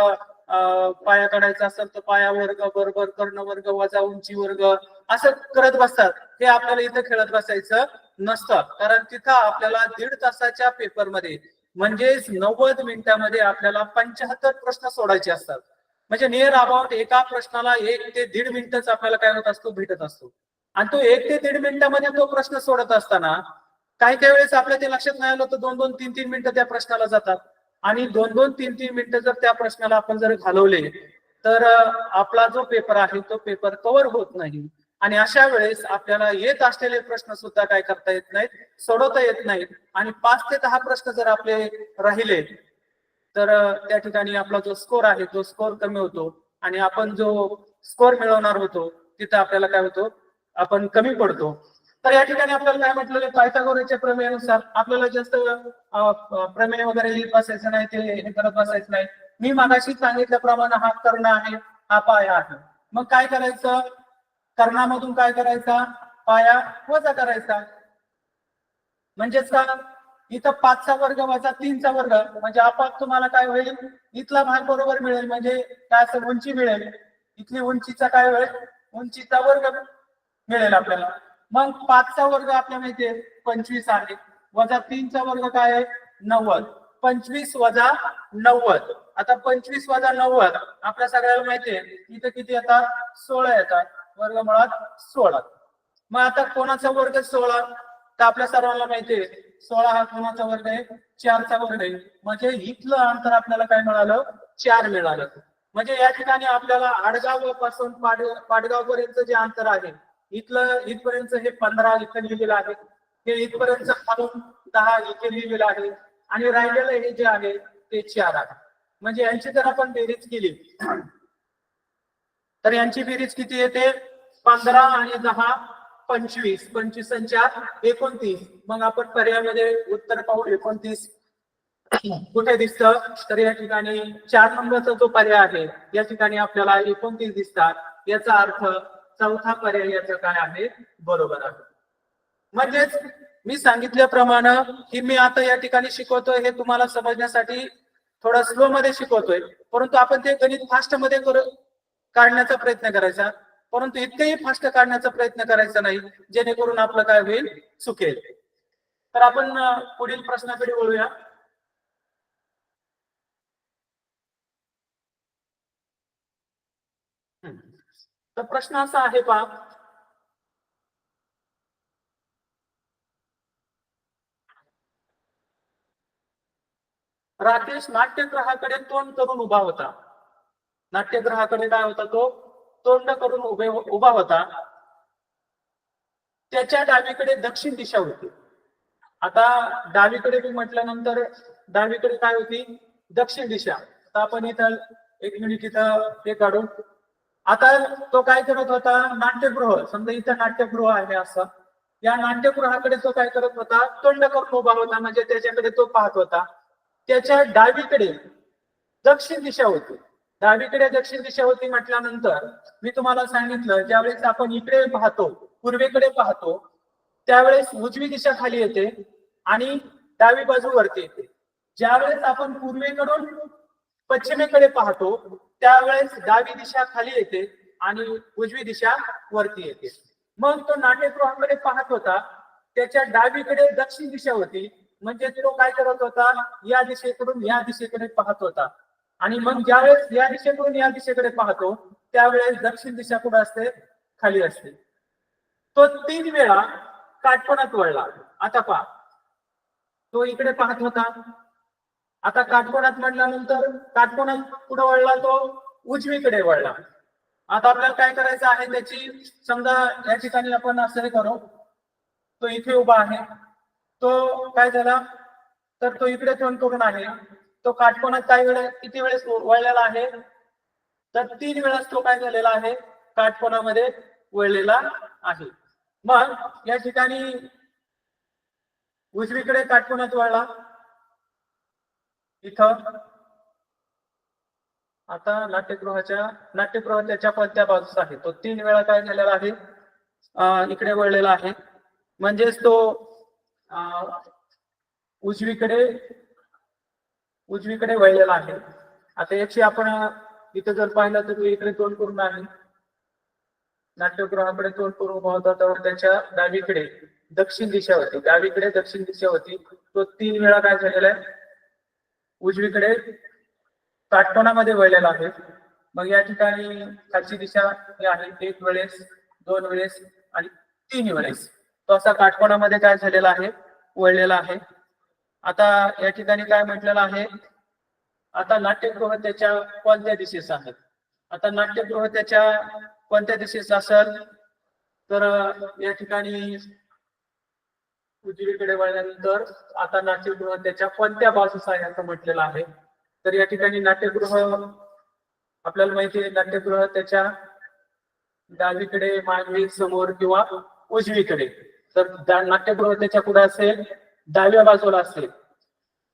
S2: पाया काढायचा असेल तर पाया वर्ग बरोबर कर्ण वर्ग वजा उंची वर्ग, असं करत बसतात. हे आपल्याला इथं खेळत बसायचं नसतं, कारण तिथं आपल्याला 1.5 तासाच्या पेपरमध्ये म्हणजेच 90 मिनिटांमध्ये आपल्याला 75 प्रश्न सोडायचे असतात. म्हणजे नियर अबाउट एका प्रश्नाला 1 ते 1.5 मिनिटच आपल्याला काय होत असतो, भेटत असतो. आणि तो 1 ते 1.5 मिनिटांमध्ये तो प्रश्न सोडत असताना काही काही वेळेस आपल्या ते लक्षात नाही आलं तर 2-2, 3-3 मिनिटं त्या प्रश्नाला जातात. आणि 2-2, 3-3 मिनिटं जर त्या प्रश्नाला आपण जर घालवले तर आपला जो पेपर आहे तो पेपर कव्हर होत नाही. आणि अशा वेळेस आपल्याला येत असलेले प्रश्न सुद्धा काय करता येत नाहीत, सोडवता येत नाहीत. आणि 5 ते 10 प्रश्न जर आपले राहिले तर त्या ठिकाणी आपला जो स्कोर आहे तो स्कोर कमी होतो, आणि आपण जो स्कोर मिळवणार होतो तिथं आपल्याला काय होतो, आपण कमी पडतो. तर या ठिकाणी आपल्याला काय म्हटलेलं, पायथागोरसच्या प्रमेयानुसार आपल्याला जास्त प्रमेय वगैरे लिहित बसायचं नाही, ते हे करत बसायचं नाही. मी मागाशी सांगितल्याप्रमाणे हा कर्ण आहे, हा पाया आहे. मग काय करायचं, कर्णामधून काय करायचा, पाया वजा करायचा. म्हणजेच का, इथं 5चा वर्ग वजा 3चा वर्ग म्हणजे आपाप तुम्हाला काय होईल, इथला भाग बरोबर मिळेल, म्हणजे काय असं उंची मिळेल. इथली उंचीचा काय होईल, उंचीचा वर्ग मिळेल आपल्याला. मग 5चा वर्ग आपल्याला माहितीये 25 आहे, वजा 3चा वर्ग काय आहे 90. 25 वजा 90. आता 25 वजा 90 आपल्या सगळ्याला माहितीये इथं किती येतात, 16 येतात. वर्गमुळात 16. मग आता कोणाचा वर्ग 16, तर आपल्या सर्वांना माहितीये 16 हा कोणाचा वर्ग आहे, 4चा वर्ग आहे. म्हणजे इथलं अंतर आपल्याला काय मिळालं, 4 मिळालं. म्हणजे या ठिकाणी आपल्याला आडगाव पासून पाटगाव पर्यंत जे अंतर आहे, इथलं इथपर्यंत हे 15 इथं लिहिलेलं आहे, हे इथपर्यंत खालून 10 इथे लिहिलेलं आहे, आणि राहिलेलं हे जे आहे ते 4 आहे. म्हणजे यांची जर आपण बेरीज केली तर यांची बेरीज किती येते, 15 आणि 10 25, 25 आणि 4 29. मग आपण पर्यायामध्ये उत्तर पाहू 29 कुठे दिसतं, तर या ठिकाणी 4 नंबरचा जो पर्याय आहे या ठिकाणी आपल्याला 29 दिसतात. याचा अर्थ चौथा पर्याय याचं काय आहे, बरोबर आहे. म्हणजेच मी सांगितल्याप्रमाणे की मी आता या ठिकाणी शिकवतोय हे तुम्हाला समजण्यासाठी थोडा स्लो मध्ये शिकवतोय, परंतु आपण ते गणित फास्ट मध्ये काढण्याचा प्रयत्न करायचा, परंतु इतकेही फास्ट काढण्याचा प्रयत्न करायचा नाही जेणेकरून आपलं काय होईल, चुकेल. तर आपण पुढील प्रश्नाकडे वळूया. तर प्रश्न असा आहे पहा, राकेश नाट्यगृहाकडे तोंड करून उभा होता. नाट्यगृहाकडे काय होता, तो तोंड करून उभा होता. त्याच्या डावीकडे दक्षिण दिशा होती. आता डावीकडे मी म्हटल्यानंतर डावीकडे काय होती, दक्षिण दिशा. आता आपण इथं 1 मिनिट इथं हे काढू. आता तो काय करत होता, नाट्यगृह, समजा इथं नाट्यगृह आहे असं, या नाट्यगृहाकडे तो काय करत होता, तोंड करून उभा होता, म्हणजे त्याच्याकडे तो पाहत होता. त्याच्या डावीकडे दक्षिण दिशा होती. डावीकडे दक्षिण दिशा होती म्हटल्यानंतर मी तुम्हाला सांगितलं, ज्यावेळेस आपण इकडे पाहतो पूर्वेकडे पाहतो त्यावेळेस उजवी दिशा खाली येते आणि डावी बाजू वरती येते. ज्यावेळेस आपण पूर्वेकडून पश्चिमेकडे पाहतो त्यावेळेस डावी दिशा खाली येते आणि उजवी दिशा वरती येते. मग तो नाट्यगृहाकडे पाहत होता, त्याच्या डावीकडे दक्षिण दिशा होती, म्हणजे तो काय करत होता, या दिशेकडून या दिशेकडे पाहत होता. आणि मग ज्यावेळेस या दिशेकडून या दिशेकडे पाहतो त्यावेळेस दक्षिण दिशा कुठे असते, खाली असते. तो 3 वेळा काटकोनात वळला. आता पहा, तो इकडे पाहत होता, आता काटकोनात म्हटल्यानंतर काटकोनात पुढे वळला, तो उजवीकडे वळला. आता आपल्याला काय करायचं आहे, त्याची समजा या ठिकाणी आपण असं करू, तो इथे उभा आहे, तो काय झाला तर तो इकडे तोंड करून आहे, तो काटकोनात किती वेळेस वळलेला आहे, तर 3 वेळेस तो काय झालेला आहे, काटकोनामध्ये वळलेला आहे. मग या ठिकाणी उजवीकडे काटकोनात वळला इथं. आता नाट्यगृह त्याच्या कोणत्या बाजूस आहे, तो 3 वेळा काय झालेला आहे, इकडे वळलेला आहे, म्हणजेच तो उजवीकडे वळलेला आहे. आता याची आपण इथं जर पाहिलं तर तो इकडे तोंड करून आहे, नाट्यगृहाकडे तोंड करून होता, तर त्याच्या डावीकडे दक्षिण दिशा होती, तो 3 वेळा काय झालेला आहे, उजवीकडे काटकोनामध्ये वळलेला आहे. मग या ठिकाणी खालची दिशा ही आहे, 1 वेळेस, 2 वेळेस आणि 3 वेळेस तो असा काटकोनामध्ये काय झालेला आहे, वळलेला आहे. आता या ठिकाणी काय म्हटलेलं आहे, आता नाट्यगृह त्याच्या कोणत्या दिशेस आहे, आता नाट्यगृह त्याच्या कोणत्या दिशेस असेल, तर या ठिकाणी उजवीकडे वळल्यानंतर आता नाट्यगृह त्याच्या कोणत्या बाजूस आहे असं म्हटलेलं आहे. तर या ठिकाणी नाट्यगृह आपल्याला माहिती आहे, नाट्यगृह त्याच्या डावीकडे, मागे, समोर किंवा उजवीकडे. तर नाट्यगृह त्याच्या पुढे असेल, डाव्या बाजूला असेल,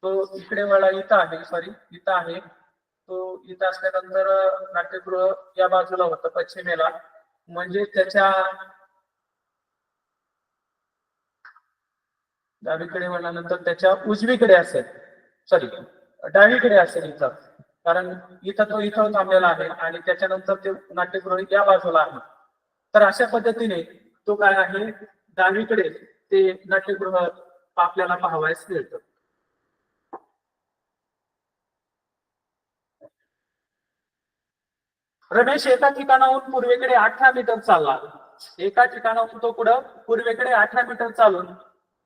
S2: तो इकडे वळला, इथं आहे, तो इथं असल्यानंतर नाट्यगृह या बाजूला होतं पश्चिमेला, म्हणजे त्याच्या डावीकडे वळल्यानंतर त्याच्या उजवीकडे असेल, डावीकडे असेल इथं, कारण इथं थांबलेला आहे आणि त्याच्यानंतर ते नाट्यगृह या बाजूला आहे. तर अशा पद्धतीने तो काय आहे, डावीकडे ते नाट्यगृह आपल्याला पाहावयास मिळतं. रमेश एका ठिकाणाहून पूर्वेकडे 18 मीटर चालला. एका ठिकाणाहून तो पुढं पूर्वेकडे 18 मीटर चालून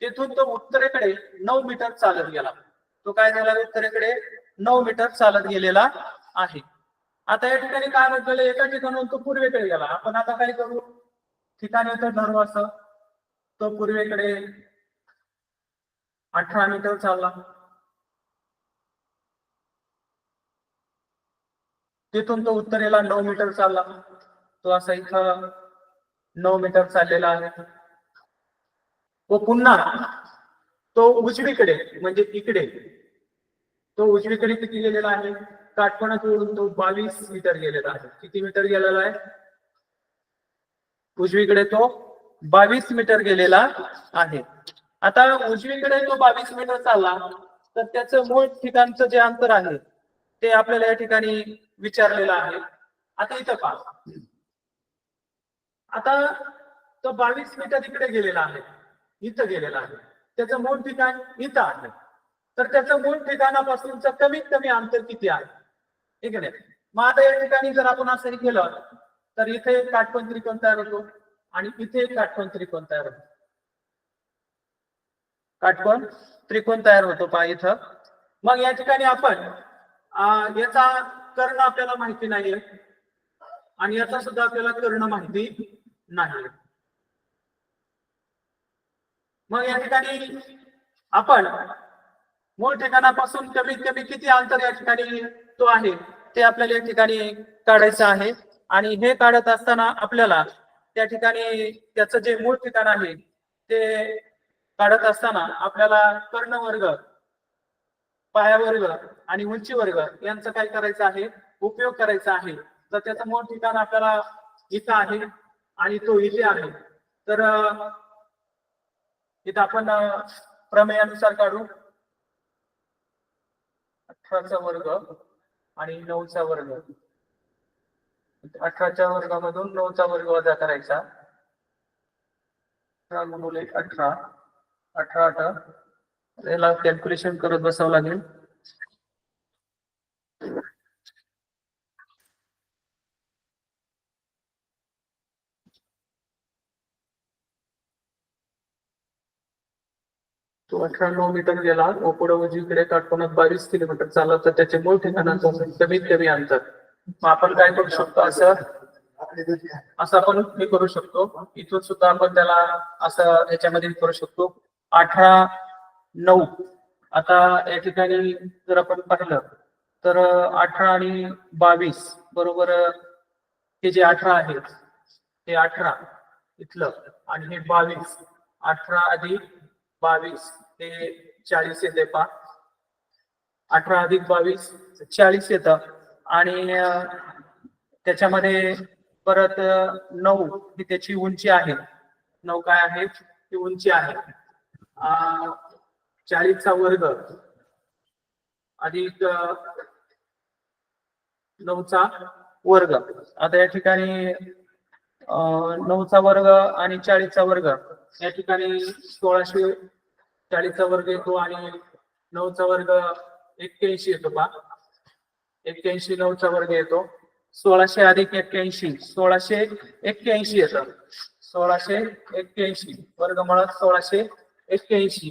S2: तिथून तो उत्तरेकडे 9 मीटर चालत गेला. तो काय झाला, उत्तरेकडे 9 मीटर चालत गेलेला आहे. आता या ठिकाणी काय म्हटलेलं, एका ठिकाणाहून तो पूर्वेकडे गेला. आपण आता काय करू, ठिकाणी तर ठरवू असं, तो पूर्वेकडे 18 मीटर चालला, तिथून तो उत्तरेला 9 मीटर चालला, तो असा इथं 9 मीटर चाललेला आहे. व पुन्हा तो उजवीकडे म्हणजे इकडे, तो उजवीकडे किती गेलेला आहे, काटकोनातून तो 22 मीटर गेलेला आहे. किती मीटर गेलेला आहे, उजवीकडे तो 22 मीटर गेलेला आहे. आता उजवीकडे तो 22 मीटर चालला, तर त्याचं मूळ ठिकाणचं जे अंतर आहे ते आपल्याला या ठिकाणी विचारलेलं आहे. आता इथं पहा, आता तो 22 मीटर इकडे गेलेला आहे, इथं गेलेला आहे, त्याचं मूळ ठिकाण इथं आहे. तर त्याचं मूळ ठिकाणापासूनचं कमीत कमी अंतर किती आहे, ठीक आहे. मग आता या ठिकाणी जर आपण असं केलं तर इथे एक काटकोन त्रिकोण तयार होतो आणि इथे एक काटकोन त्रिकोण तयार होतो. काटकोन त्रिकोण तयार होतो पहा इथं. मग या ठिकाणी आपण याचा कर्ण आपल्याला माहिती नाहीये आणि याचा सुद्धा आपल्याला कर्ण माहिती नाही. मग या ठिकाणी आपण मूळ ठिकाणापासून कमीत कमी किती अंतर या ठिकाणी तो आहे ते आपल्याला या ठिकाणी काढायचं आहे. आणि हे काढत असताना आपल्याला त्या ठिकाणी त्याचं जे मूळ ठिकाण आहे ते काढत असताना आपल्याला कर्ण वर्ग, पाया वर्ग आणि उंची वर्ग यांचं काय करायचं आहे, उपयोग करायचा आहे. तर त्याचं मूळ ठिकाण आपल्याला इथं आहे आणि तो इथे आहे. तर इथं आपण प्रमेयानुसार काढू 18चा वर्ग आणि 9चा वर्ग. 18च्या वर्गामधून 9चा वर्ग वजा करायचा. 18 गुणिले 18, 18 याला कॅल्क्युलेशन करत बसावं लागेल. तो 18 मीटर गेला व पुढे उजवीकडे काटकोनात 22 किलोमीटर चालला तर त्याचे मूळ ठिकाणाचं कमीत कमी अंतर. मग आपण काय करू शकतो, असं आपण हे करू शकतो. इथून सुद्धा आपण त्याला असं याच्यामध्ये करू शकतो. 18, 9. आता या ठिकाणी जर आपण पाहिलं तर 18 आणि 22 बरोबर. हे जे 18 आहे हे 18 इथलं आणि हे 22. 18 अधिक 22 हे 40 येते पा. 18 अधिक 22 40 येतं. आणि त्याच्यामध्ये परत 9 ही त्याची उंची आहे. 9 काय आहे, ती उंची आहे. 40चा वर्ग अधिक 9चा वर्ग. आता या ठिकाणी 9चा वर्ग आणि 40चा वर्ग या ठिकाणी 1640चा वर्ग येतो आणि 9चा वर्ग 81 येतो पा. 81 9चा वर्ग येतो. 1600 अधिक 81 1681 येतं. 1681 वर्गमुळात 1681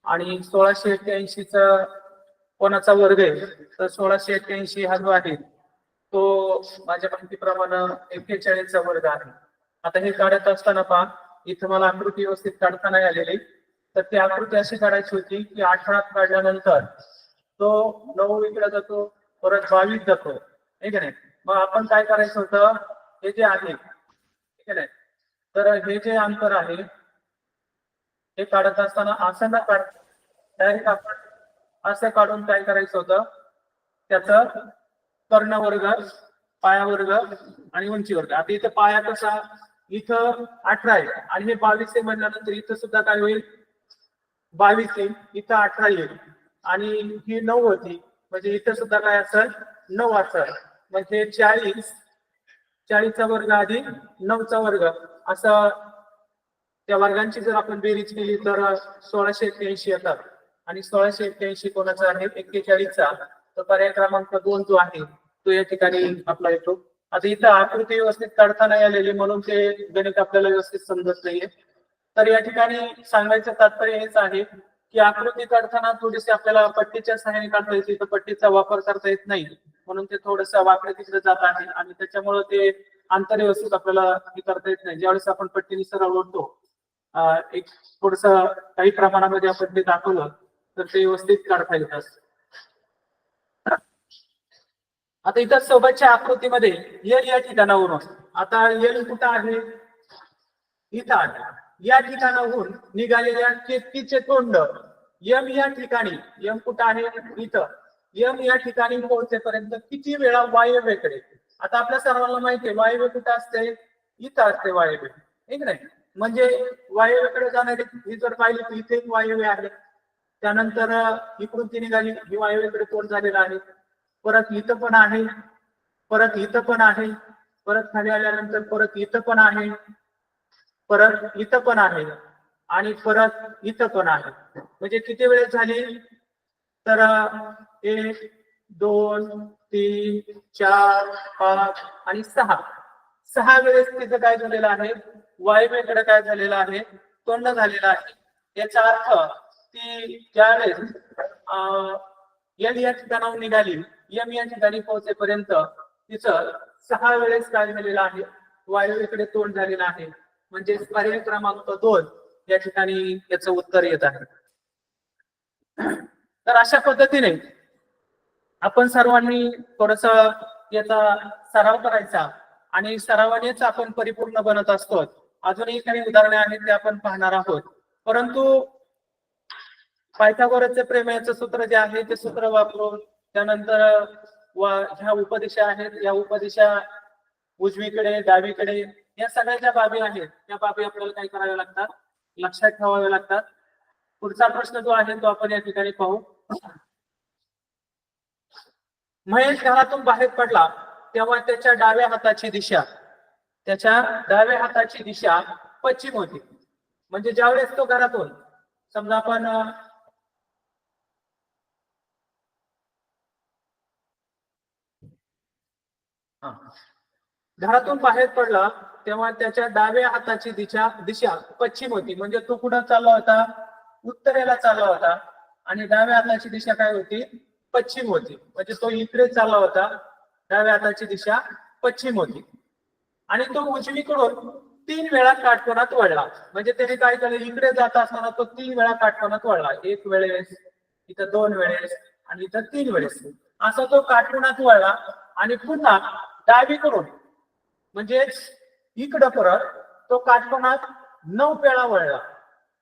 S2: आणि 1681चा कोणाचा वर्ग आहे तर 1681 हा जो आहे तो माझ्या माहितीप्रमाणे 41चा वर्ग आहे. आता हे काढत असताना पहा इथं मला आकृती व्यवस्थित काढता नाही आलेली. तर ती आकृती अशी काढायची होती की 18 काढल्यानंतर तो 9 इकडे जातो, परत 22 जातो, ठीक आहे. मग आपण काय करायचं होतं, हे जे आहे ठीक आहे, तर हे जे अंतर आहे हे काढत असताना असं न काढ डायरेक्ट आपण असं काढून काय करायचं होतं, त्याचं कर्ण वर्ग, पाया वर्ग आणि उंची वर्ग. आता इथं पाया कसा, इथं 18 आहे आणि हे 22 आहे म्हणल्यानंतर इथं सुद्धा काय होईल 22 येईल, इथं 18 येईल आणि ही 9 होती म्हणजे इथं सुद्धा काय असेल 9 असेल. म्हणजे 40चा वर्ग अधिक 9चा वर्ग असं त्या वर्गांची जर आपण बेरीज केली तर 1681 येतात. आणि 1681 कोणाचा आहे 41चा. तर पर्याय क्रमांक 2 जो आहे तो या ठिकाणी आपला येतो. आता इथं आकृती व्यवस्थित काढता नाही आलेली म्हणून ते गणित आपल्याला व्यवस्थित समजत नाहीये. तर या ठिकाणी सांगायचं तात्पर्य हेच आहे की आकृती काढताना थोडीशी आपल्याला पट्टीच्या सहाय्याने काढता येते, तर पट्टीचा वापर करता येत नाही म्हणून ते थोडंसं वाकडे तिकडे जात आहे आणि त्याच्यामुळे ते अंतर व्यवस्थित आपल्याला हे करता येत नाही. ज्यावेळेस आपण पट्टीने सरळ ओढतो एक थोडस काही प्रमाणामध्ये आपण ते दाखवलं तर ते व्यवस्थित काढता येत असतं. आता इथं सोबतच्या आकृतीमध्ये एल या ठिकाणावरून, आता एल कुठं आहे इथं आहे, या ठिकाणाहून निघालेल्या केतकीचे तोंड एम या ठिकाणी, एम कुठं आहे इथं, एम या ठिकाणी पोहोचेपर्यंत किती वेळा वायव्येकडे. आता आपल्या सर्वांना माहिती आहे वायव्य कुठं असते, इथं असते वायव्य, ठीक नाही. म्हणजे वायव्येकडे जाणारी ही जर पाहिली तर इथे एक वायव्य आहे, त्यानंतर इकडून ती निघाली ही वायव्येकडे तोंड झालेला आहे, परत इथं पण आहे, परत इथं पण आहे, परत खाली आल्यानंतर परत इथं पण आहे, परत इथं पण आहे आणि परत इथं पण आहे. म्हणजे किती वेळेस झाली तर 1 2 3 4 5 आणि 6 वेळेस तिथं काय झालेलं आहे वायव्येकडे काय झालेलं आहे तोंड झालेलं आहे. याचा अर्थ ती ज्यावेळेस एल या ठिकाणाहून निघाली एम या ठिकाणी पोहोचेपर्यंत तिचं 6 वेळेस काय झालेलं आहे वायव्येकडे तोंड झालेलं आहे. म्हणजे पर्याय क्रमांक 2 या ठिकाणी याचं उत्तर येत आहे. तर अशा पद्धतीने आपण सर्वांनी थोडस याचा सराव करायचा आणि सरावानेच आपण परिपूर्ण बनत असतो. अजूनही काही उदाहरणे आहेत ते आपण पाहणार आहोत. परंतु पायथागोरसचे प्रमेयाचं सूत्र जे आहे ते सूत्र वापरून त्यानंतर ह्या उपदिशा आहेत, या उपदिशा उजवीकडे डावीकडे या सगळ्या ज्या बाबी आहेत त्या बाबी आपल्याला काय कराव्या लागतात, लक्षात ठेवाव्या लागतात. पुढचा प्रश्न जो आहे तो आपण या ठिकाणी पाहू. महेश घरातून बाहेर पडला तेव्हा त्याच्या डाव्या हाताची दिशा पश्चिम होती. म्हणजे ज्यावेळेस तो घरातून, समजा आपण घरातून बाहेर पडला तेव्हा त्याच्या डाव्या हाताची दिशा पश्चिम होती. म्हणजे तो कुठं चालला होता, उत्तरेला चालला होता, आणि डाव्या हाताची दिशा काय होती, पश्चिम होती. म्हणजे तो इकडे चालला होता, डाव्या हाताची दिशा पश्चिम होती. आणि तो उजवीकडून 3 वेळा काटकोनात वळला. म्हणजे त्याने काय केलं, इकडे जात असताना तो 3 वेळा काटकोनात वळला. 1 वेळेस, इथं 2 वेळेस, आणि इथं 3 वेळेस. असा तो काटकोनात वळला आणि पुन्हा डावीकडून म्हणजे इकडं परत तो काटकोनात 9 वेळा वळला.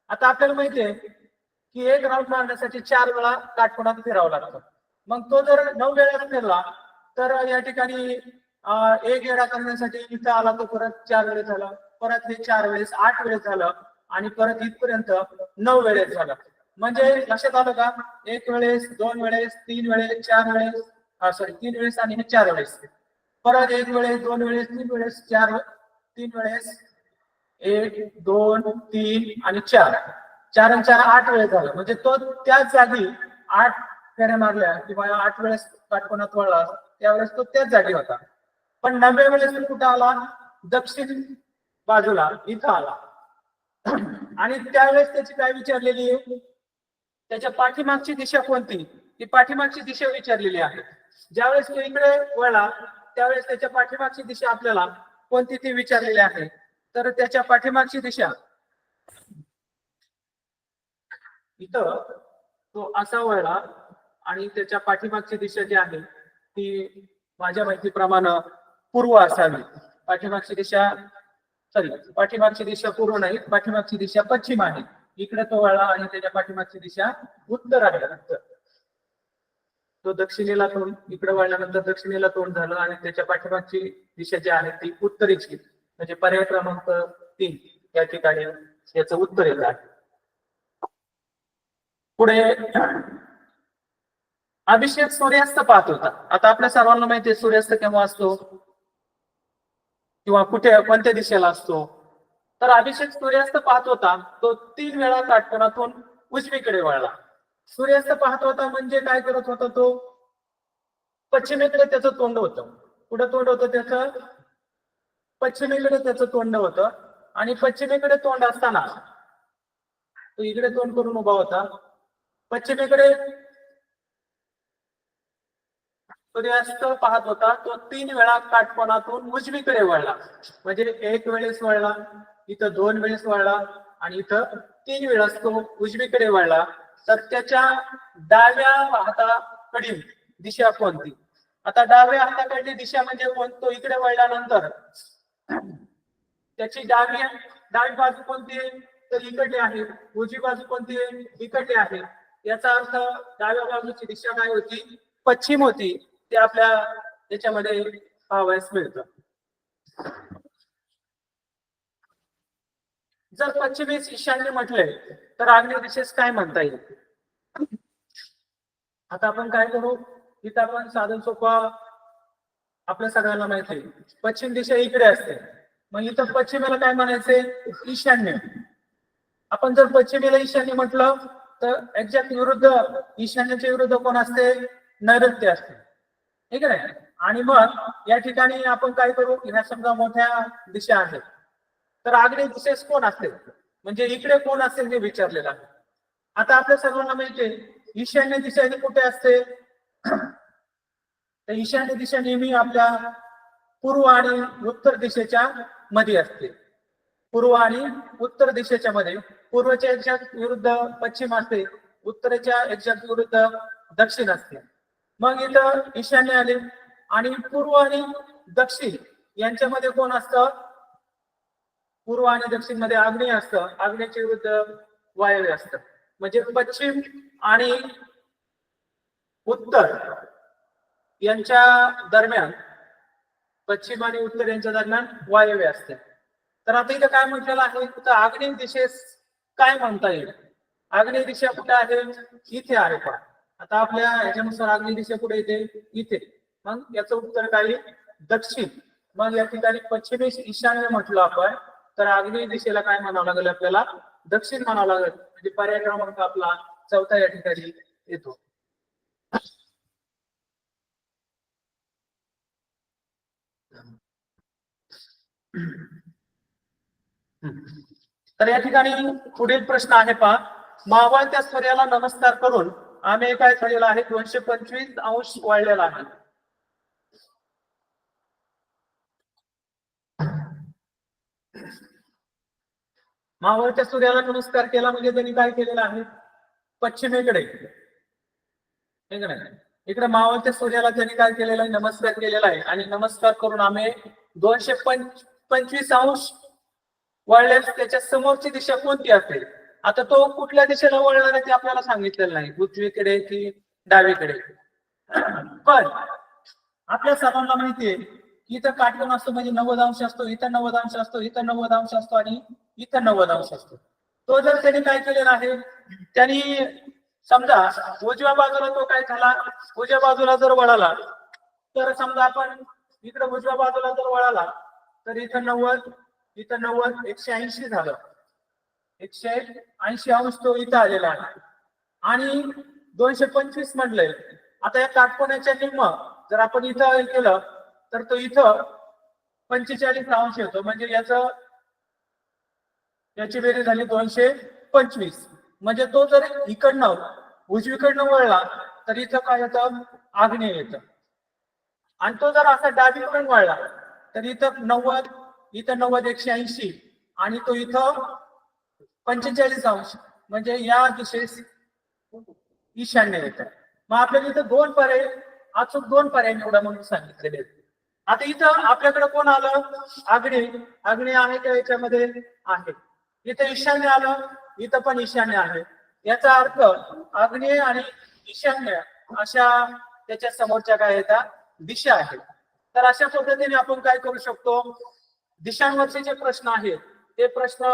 S2: आता आपल्याला माहितीये की एक राऊंड मारण्यासाठी 4 वेळा काटकोनात फिरावं लागतं. मग तो जर 9 वेळा फिरला तर या ठिकाणी एक गेडा करण्यासाठी इथं आला तो परत 4 वेळेस झाला, परत हे 4 वेळेस 8 वेळेस झालं, आणि परत इथपर्यंत 9 वेळेस झालं. म्हणजे लक्षात आलं का, 1 वेळेस, 2 वेळेस, 3 वेळेस, 4 वेळेस, 3 वेळेस आणि हे 4 वेळेस. परत 1 वेळेस, 2 वेळेस, 3 वेळेस, 3 वेळेस, 1, 2, 3 आणि 4. 4 आणि 4 8 वेळेस झालं. म्हणजे तो त्याच जागी 8 फेऱ्या मारल्या किंवा 8 वेळेस काटकोनात वळला, त्यावेळेस तो त्याच जागी होता. पण 90 वेळेस तो कुठं आला, दक्षिण बाजूला इथं आला. आणि त्यावेळेस त्याची काय विचारलेली आहे, त्याच्या पाठीमागची दिशा कोणती, ती पाठीमागची दिशा विचारलेली आहे. ज्यावेळेस तो इकडे वळला त्यावेळेस त्याच्या पाठीमागची दिशा आपल्याला कोणती ती विचारलेली आहे. तर त्याच्या पाठीमागची दिशा इथं तो असा वळला आणि त्याच्या पाठीमागची दिशा जी आहे ती माझ्या माहितीप्रमाणे पूर्व असावी. पाठीमागची दिशा पूर्व नाही, पाठीमागची दिशा पश्चिम आहे. इकडे तो वळला आणि त्याच्या पाठीमागची दिशा उत्तर आहे. तो दक्षिणेला तोंड, इकडे वळल्यानंतर दक्षिणेला तोंड झालं आणि त्याच्या पाठीमागची दिशा जी आहे ती उत्तरेची. म्हणजे पर्याय क्रमांक 3 या ठिकाणी याचं उत्तर येत आहे. पुढे अभिषेक सूर्यास्त पाहत होता. आता आपल्या सर्वांना माहिती आहे सूर्यास्त केव्हा असतो किंवा कोणत्या दिशेला असतो. तर अभिषेक सूर्यास्त पाहत होता, तो 3 वेळा काटकोनातून उजवीकडे वळला. सूर्यास्त पाहत होता म्हणजे काय करत होता, तो पश्चिमेकडे त्याचं तोंड होतं. कुठं तोंड होतं त्याचं, पश्चिमेकडे त्याचं तोंड होतं. आणि पश्चिमेकडे तोंड असताना तो इकडे तोंड करून उभा होता. पश्चिमेकडे सूर्यास्त पाहत होता, तो 3 वेळा काटकोनातून उजवीकडे वळला. म्हणजे 1 वेळेस वळला, इथं 2 वेळेस वळला, आणि इथं 3 वेळेस तो उजवीकडे वळला. तर त्याच्या डाव्या हाताकडील दिशा कोणती. आता डाव्या हाताकडली दिशा म्हणजे कोण, तो इकडे वळल्यानंतर त्याची डावी बाजू कोणती आहे, तर इकडे आहे. उजवी बाजू कोणती आहे, इकडे आहे. याचा अर्थ डाव्या बाजूची दिशा काय होती, पश्चिम होती. ते आपल्या याच्यामध्ये पाहावयास मिळतं. जर पश्चिमेस ईशान्य म्हटले तर आग्नेय दिशेस काय म्हणता येईल. आता आपण काय करू, इथं आपण साधन सोपा, आपल्या सगळ्यांना माहिती आहे पश्चिम दिशा इकडे असते. मग इथं पश्चिमेला काय म्हणायचे, ईशान्य. आपण जर पश्चिमेला ईशान्य म्हटलं तर एक्झॅक्ट विरुद्ध, ईशान्याच्या विरुद्ध कोण असते, नैऋत्य असते, ठीक आहे. आणि मग या ठिकाणी आपण काय करू, ह्या समजा मोठ्या दिशा आहेत, तर आग्नेय दिशेस कोण असते, म्हणजे इकडे कोण असेल हे विचारलेलं आहे. आता आपल्या सर्वांना माहितीये ईशान्य दिशा ही कुठे असते, तर ईशान्य दिशा नेहमी आपल्या पूर्व आणि उत्तर दिशेच्या मध्ये असते. पूर्व आणि उत्तर दिशेच्या मध्ये. पूर्वच्या एक्झॅक्ट विरुद्ध पश्चिम असते, उत्तरेच्या एक्झॅक्ट विरुद्ध दक्षिण असते. मग इथं ईशान्य आले आणि पूर्व आणि दक्षिण यांच्यामध्ये कोण असतं, पूर्व आणि दक्षिण मध्ये आग्नेय असतं, आग्नेयच्या विरुद्ध वायव्य असतं. म्हणजे पश्चिम आणि उत्तर यांच्या दरम्यान, पश्चिम आणि उत्तर यांच्या दरम्यान वायव्य असते. तर आता इथं काय म्हटलेलं आहे, तर आग्नेय दिशेस काय म्हणता येईल? आग्नेय दिशा कुठे आहे? इथे आहे पहा. आता आपल्या ह्याच्यानुसार आग्नेय दिशा कुठे येते? इथे. मग याचं उत्तर काय येईल? दक्षिण. मग या ठिकाणी पश्चिमेस ईशान्य म्हटलं आपण, तर आग्नेय दिशेला काय म्हणावं लागेल आपल्याला? दक्षिण म्हणावं लागेल. म्हणजे पर्याय क्रमांक आपला चौथा या ठिकाणी येतो. तर या ठिकाणी पुढील प्रश्न आहे पहा, मावळत्या सूर्याला नमस्कार करून आम्ही काय झालेला आहे? 225 अंश वळलेला आहे. मावळत्या सूर्याला नमस्कार केला म्हणजे त्यांनी काय केलेलं आहे? पश्चिमेकडे. इकडे मावळत्या सूर्याला त्यांनी काय केलेलं आहे? नमस्कार केलेला आहे. आणि नमस्कार करून आम्ही 225 अंश वळल्यास त्याच्या समोरची दिशा कोणती असेल? आता तो कुठल्या दिशेला वळणार आहे ते आपल्याला सांगितलेलं नाही, उजवीकडे की डावीकडे. पण आपल्या सर्वांना माहितीये की इथं काटकोन असतो म्हणजे 90 अंश असतो, इथं 90 अंश असतो, इथं 90 अंश असतो आणि इथं 90 अंश असतो. तो जर त्यांनी काय केलेला आहे, त्यांनी समजा उजव्या बाजूला तो काय झाला, उजव्या बाजूला जर वळाला, तर समजा आपण इकडे उजव्या बाजूला जर वळाला तर इथं 90, इथं 90, 180 झालं. 180 अंश तो इथं आलेला आहे. आणि 225 म्हटलंय. आता या काटकोनाच्या निम्म जर आपण इथं केलं तर तो इथं 45 अंश येतो. म्हणजे याची बेरीज झाली 225. म्हणजे तो जर इकडनं उजवीकडनं वळला तर इथं काय येतं? आग्नेय येतं. आणि तो जर असा डावीकडून वळला तर इथं 90, इथं 90, 180 आणि तो इथं 45 अंश. म्हणजे या दिशेस ईशान्य येतं. मग आपल्याला इथं दोन पर्याय, अचूक दोन पर्याय निवडा म्हणून सांगितलेले आहेत. आता इथं आपल्याकडे कोण आलं? आग्नेय. आग्नेय आहे का याच्यामध्ये? आहे. इथं ईशान्य आलं, इथं पण ईशान्य आहे. याचा अर्थ आग्नेय आणि ईशान्य अशा त्याच्या समोरच्या काय येतात? दिशा आहेत. तर अशा पद्धतीने आपण काय करू शकतो? दिशांवरचे जे प्रश्न आहेत ते प्रश्न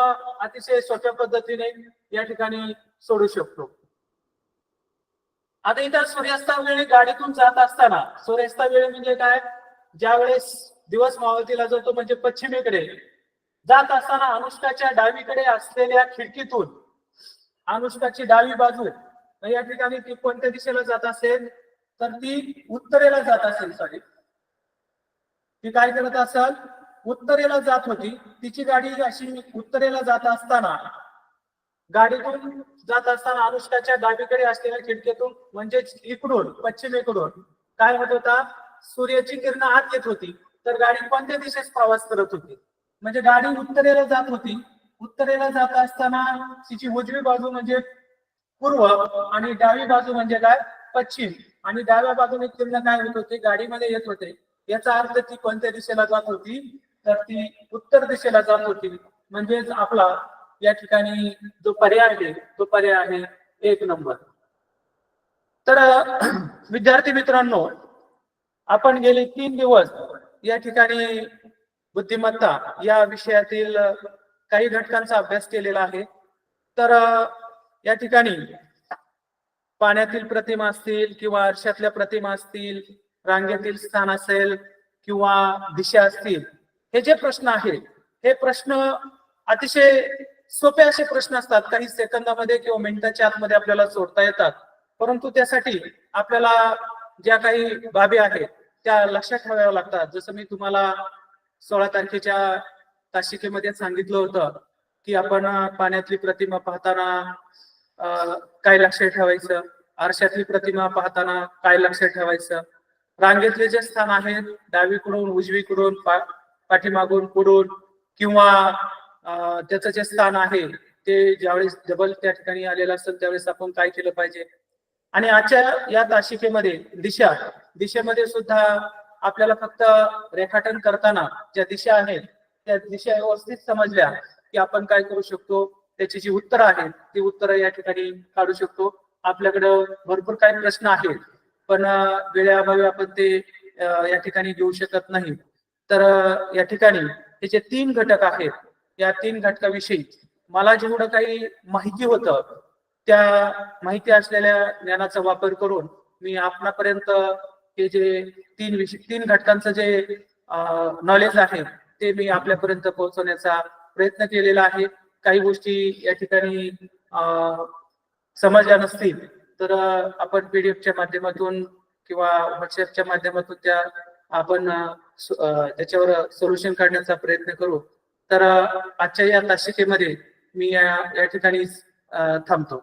S2: अतिशय सोप्या पद्धतीने या ठिकाणी सोडू शकतो. आता इथं सूर्यास्तावेळी गाडीतून जात असताना, सूर्यास्तावेळी म्हणजे काय? ज्या वेळेस दिवस मावळतीला जातो म्हणजे पश्चिमेकडे जात असताना अनुष्काच्या डावीकडे असलेल्या खिडकीतून, अनुष्काची डावी बाजू या ठिकाणी ती कोणत्या दिशेला जात असेल? तर ती उत्तरेला जात असेल. सॉरी, ती काय करत असेल? उत्तरेला जात होती. तिची गाडी अशी उत्तरेला जात असताना, गाडीतून जात असताना अनुष्काच्या डावीकडे असलेल्या खिडकीतून म्हणजेच इकडून पश्चिमेकडून काय होत होता? सूर्याची किरण आत येत होती. तर गाडी कोणत्या दिशेस प्रवास करत होती? म्हणजे गाडी उत्तरेला जात होती. उत्तरेला जात असताना तिची उजवी बाजू म्हणजे पूर्व आणि डावी बाजू म्हणजे काय? पश्चिम. आणि डाव्या बाजूने किरण काय होत होते? गाडीमध्ये येत होते. याचा अर्थ ती कोणत्या दिशेला जात होती? तर ती उत्तर दिशेला जात होती. म्हणजेच आपला या ठिकाणी जो पर्याय आहे तो पर्याय आहे 1 नंबर. तर विद्यार्थी मित्रांनो, आपण गेले 3 दिवस या ठिकाणी बुद्धिमत्ता या विषयातील काही घटकांचा अभ्यास केलेला आहे. तर या ठिकाणी पाण्यातील प्रतिमा असतील किंवा आरशातल्या प्रतिमा असतील, रांगेतील स्थान असेल किंवा दिशा असतील, हे जे प्रश्न आहेत हे प्रश्न अतिशय सोपे असे प्रश्न असतात. काही सेकंदामध्ये किंवा मिनिटाच्या आतमध्ये आपल्याला सोडता येतात. परंतु त्यासाठी आपल्याला ज्या काही बाबी आहेत त्या लक्षात ठेवाव्या लागतात. जसं मी तुम्हाला 16 तारखेच्या तासिकेमध्ये सांगितलं होतं की आपण पाण्यातली प्रतिमा पाहताना काय लक्षात ठेवायचं, आरशातली प्रतिमा पाहताना काय लक्षात ठेवायचं, रांगेतले जे स्थान आहेत डावीकडून उजवीकडून पाठीमागून पुढून किंवा त्याचं जे स्थान आहे ते ज्यावेळेस डबल त्या ठिकाणी आलेलं असेल त्यावेळेस आपण काय केलं पाहिजे. आणि आजच्या या तासिकेमध्ये दिशेमध्ये सुद्धा आपल्याला फक्त रेखाटन करताना ज्या दिशा आहेत त्या दिशा व्यवस्थित समजल्या की आपण काय करू शकतो, त्याची जी उत्तरं आहेत ती उत्तरं या ठिकाणी काढू शकतो. आपल्याकडे भरपूर काही प्रश्न आहेत पण वेळेअभावी आपण ते या ठिकाणी घेऊ शकत नाही. तर या ठिकाणी त्याचे 3 घटक आहेत. या 3 घटकाविषयी मला जेवढं काही माहिती होतं, त्या माहिती असलेल्या ज्ञानाचा वापर करून मी आपणापर्यंत हे जे 3 घटकांचं जे नॉलेज आहे ते मी आपल्यापर्यंत पोहोचवण्याचा प्रयत्न केलेला आहे. काही गोष्टी या ठिकाणी समजल्या नसतील तर आपण पीडीएफच्या माध्यमातून किंवा व्हॉट्सअपच्या माध्यमातून त्या आपण त्याच्यावर सोल्युशन काढण्याचा प्रयत्न करू. तर आजच्या या तासिकेमध्ये मी या ठिकाणी थांबतो.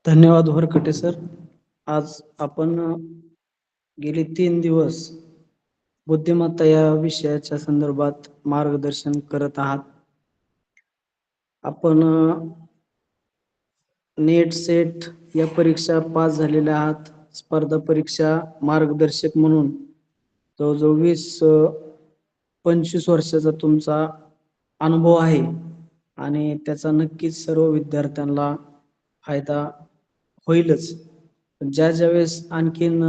S1: धन्यवाद वरकटे सर. आज आपण गेले 3 दिवस बुद्धिमत्ता या विषयाच्या संदर्भात मार्गदर्शन करत आहात. आपण नेट सेट या परीक्षा पास झालेल्या आहात. स्पर्धा परीक्षा मार्गदर्शक म्हणून जवळजवळ 20-25 वर्षाचा तुमचा अनुभव आहे आणि त्याचा नक्कीच सर्व विद्यार्थ्यांना फायदा होईलच. ज्या ज्यावेळेस आणखीन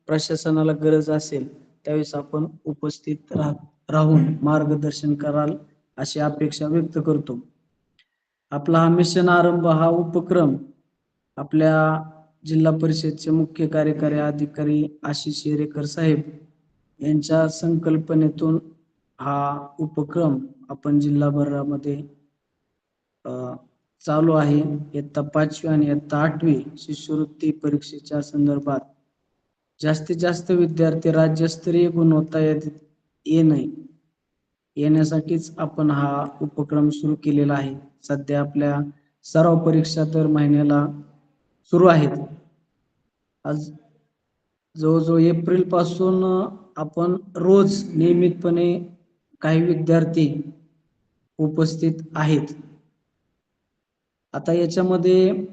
S1: प्रशासनाला गरज असेल त्यावेळेस आपण उपस्थित राहून मार्गदर्शन कराल अशी अपेक्षा व्यक्त करतो. आपला हा मिशन आरंभ हा उपक्रम आपल्या जिल्हा परिषदचे मुख्य कार्यकारी अधिकारी आशिष येरेकर साहेब यांच्या संकल्पनेतून हा उपक्रम आपण जिल्हाभरामध्ये चालू आहे. इयत्ता 5वी आणि इयत्ता 8वी शिष्यवृत्ती परीक्षेच्या संदर्भात जास्तीत जास्त विद्यार्थी राज्यस्तरीय गुणवत्ता यादीत येण्यासाठीच आपण हा उपक्रम सुरू केलेला आहे. सध्या आपल्या सराव परीक्षा दर महिन्याला सुरू आहेत. आज जवळजवळ एप्रिल पासून आपण रोज नियमितपणे काही विद्यार्थी उपस्थित आहेत. आता याच्यामध्ये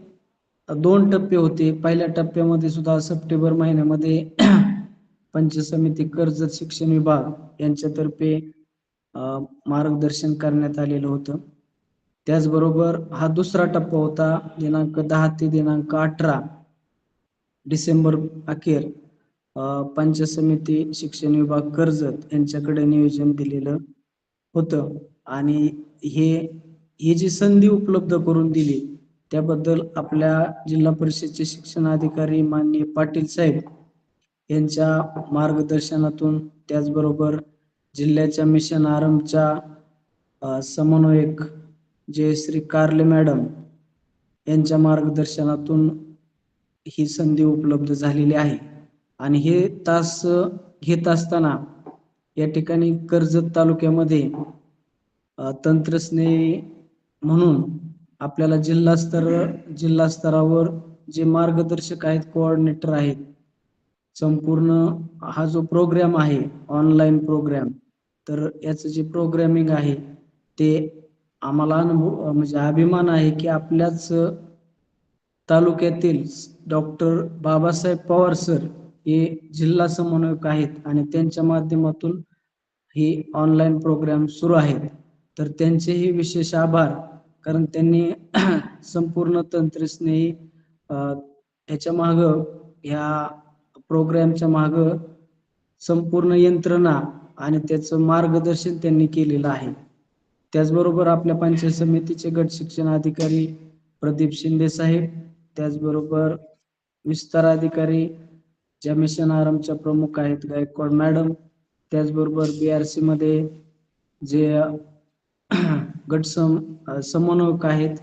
S1: 2 टप्पे होते. पहिल्या टप्प्यामध्ये सुद्धा सप्टेंबर महिन्यामध्ये पंचायत समिती कर्जत शिक्षण विभाग यांच्यातर्फे मार्गदर्शन करण्यात आलेलं होतं. त्याचबरोबर हा दुसरा टप्पा होता दिनांक 10 ते दिनांक 18 डिसेंबर अखेर पंचायत समिती शिक्षण विभाग कर्जत यांच्याकडे नियोजन दिलेलं होतं आणि ही जी संधी उपलब्ध करून दिली त्याबद्दल आपल्या जिल्हा परिषदेचे शिक्षणाधिकारी माननीय पाटील साहेब यांच्या मार्गदर्शनातून, त्याचबरोबर जिल्ह्याच्या मिशन आरंभच्या समन्वयक जे श्री कारले मॅडम यांच्या मार्गदर्शनातून ही संधी उपलब्ध झालेली आहे. आणि हे तास घेत असताना या ठिकाणी कर्जत तालुक्यामध्ये तंत्रस्नेही म्हणून आपल्याला जिल्हा स्तरावर जे मार्गदर्शक आहेत, कोऑर्डिनेटर आहेत, संपूर्ण हा जो प्रोग्राम आहे ऑनलाईन प्रोग्राम, तर याचं जे प्रोग्रामिंग आहे ते आम्हाला अनुभव म्हणजे अभिमान आहे की आपल्याच तालुक्यातील डॉक्टर बाबासाहेब पवार सर हे जिल्हा समन्वयक आहेत आणि त्यांच्या माध्यमातून ही ऑनलाईन प्रोग्राम सुरू आहेत. तर त्यांचेही विशेष आभार, कारण त्यांनी संपूर्ण तंत्रस्नेही ह्याच्या मागं, ह्या प्रोग्रामच्या मागं संपूर्ण यंत्रणा आणि त्याचं मार्गदर्शन त्यांनी केलेलं आहे. त्याचबरोबर आपल्या पंचायत समितीचे गट शिक्षण अधिकारी प्रदीप शिंदे साहेब, त्याचबरोबर विस्तार अधिकारी ज्या मिशन आरंभच्या प्रमुख आहेत गायकवाड मॅडम, त्याचबरोबर BRC मध्ये जे गट समन्वयक आहेत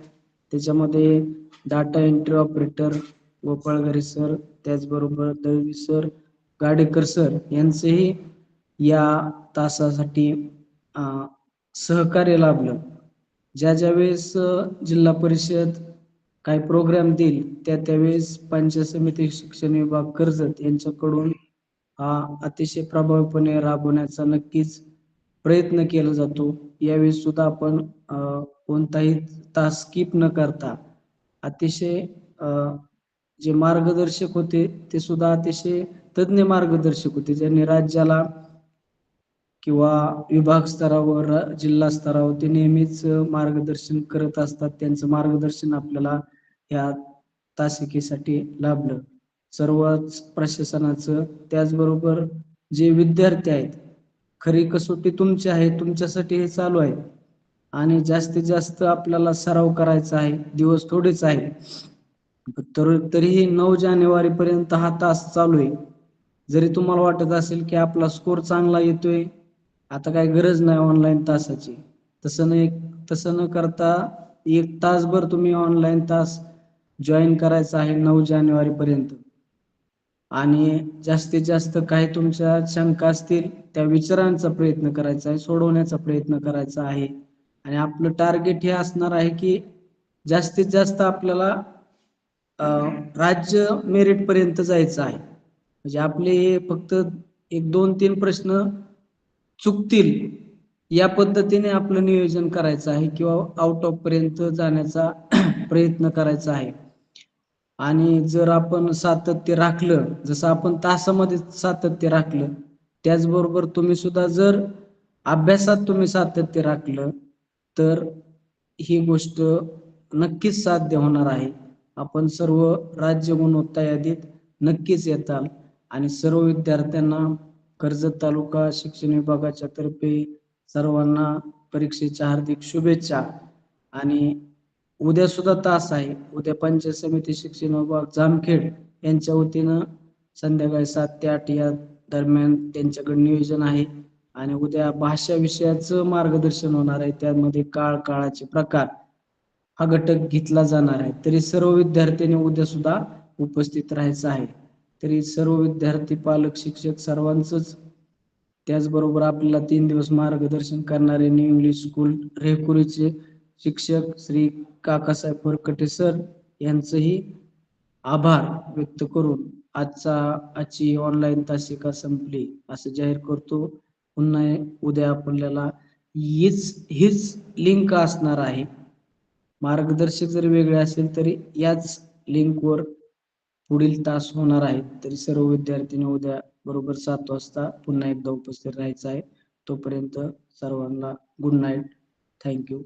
S1: त्याच्यामध्ये डाटा एंट्री ऑपरेटर गोपाळघरे सर, त्याचबरोबर दळवी सर, गाडेकर सर यांचेही या तासासाठी सहकार्य लाभलं. ज्या ज्यावेळेस जिल्हा परिषद काही प्रोग्राम देईल त्यावेळेस पंचायत समिती शिक्षण विभाग कर्जत यांच्याकडून हा अतिशय प्रभावीपणे राबवण्याचा नक्कीच प्रयत्न केला जातो. यावेळेस सुद्धा आपण कोणताही तास स्किप न करता अतिशय जे मार्गदर्शक होते ते सुद्धा अतिशय तज्ञ मार्गदर्शक होते, ज्यांनी राज्याला किंवा विभाग स्तरावर जिल्हा स्तरावर ते नेहमीच मार्गदर्शन करत असतात. त्यांचं मार्गदर्शन आपल्याला या तासिकेसाठी लाभलं. सर्वच प्रशासनाचं, त्याचबरोबर जे विद्यार्थी आहेत, खरी कसोटी तुमची आहे, तुमच्यासाठी हे चालू आहे आणि जास्तीत जास्त आपल्याला सराव करायचा आहे. दिवस थोडेच आहे, तर तरीही 9 जानेवारी पर्यंत हा तास चालू आहे. जरी तुम्हाला वाटत असेल की आपला स्कोर चांगला येतोय, आता काही गरज नाही ऑनलाईन तासाची, तसं नाही. तसं न करता 1 तासभर तुम्ही ऑनलाईन तास जॉईन करायचा आहे 9 जानेवारी पर्यंत. आणि जास्तीत जास्त काही तुमच्या शंका असतील त्या विचारांचा प्रयत्न करायचा आहे, सोडवण्याचा प्रयत्न करायचा आहे. आणि आपलं टार्गेट हे असणार आहे की जास्तीत जास्त आपल्याला राज्य मेरिट पर्यंत जायचं आहे. म्हणजे आपले फक्त 1-2-3 प्रश्न चुकतील या पद्धतीने आपलं नियोजन करायचं आहे किंवा आउट ऑफ पर्यंत जाण्याचा प्रयत्न करायचा आहे. आणि जर आपण सातत्य राखलं, जसं आपण तासामध्ये सातत्य राखलं, त्याचबरोबर तुम्ही सुद्धा जर अभ्यासात तुम्ही सातत्य राखलं, तर ही गोष्ट नक्कीच साध्य होणार आहे. आपण सर्व राज्य गुणवत्ता यादीत नक्कीच येताल. आणि सर्व विद्यार्थ्यांना कर्जत तालुका शिक्षण विभागाच्या तर्फे सर्वांना परीक्षेच्या हार्दिक शुभेच्छा. आणि उद्या सुद्धा तास आहे. उद्या पंचायत समिती शिक्षण विभाग जामखेड यांच्या वतीनं संध्याकाळी 7 ते 8 या दरम्यान त्यांच्याकडे नियोजन आहे. आणि उद्या भाषा विषयाचं मार्गदर्शन होणार आहे. त्यामध्ये काळाचे प्रकार हा घटक घेतला जाणार आहे. तरी सर्व विद्यार्थ्यांनी उद्या सुद्धा उपस्थित राहायचं आहे. तरी सर्व विद्यार्थी, पालक, शिक्षक सर्वांचंच, त्याचबरोबर आपल्याला 3 दिवस मार्गदर्शन करणारे न्यू इंग्लिश स्कूल रेकुरीचे शिक्षक श्री काकासाहेब फरकटे सर यांचंही आभार व्यक्त करून आजची ऑनलाईन तासिका संपली असं जाहीर करतो. पुन्हा उद्या आपल्याला हीच लिंक असणार आहे. मार्गदर्शक जरी वेगळे असेल तरी याच लिंकवर पुढील तास होणार आहेत. तरी सर्व विद्यार्थ्यांनी उद्या बरोबर 7 वाजता पुन्हा एकदा उपस्थित राहायचं आहे. तोपर्यंत सर्वांना गुड नाईट. थँक्यू.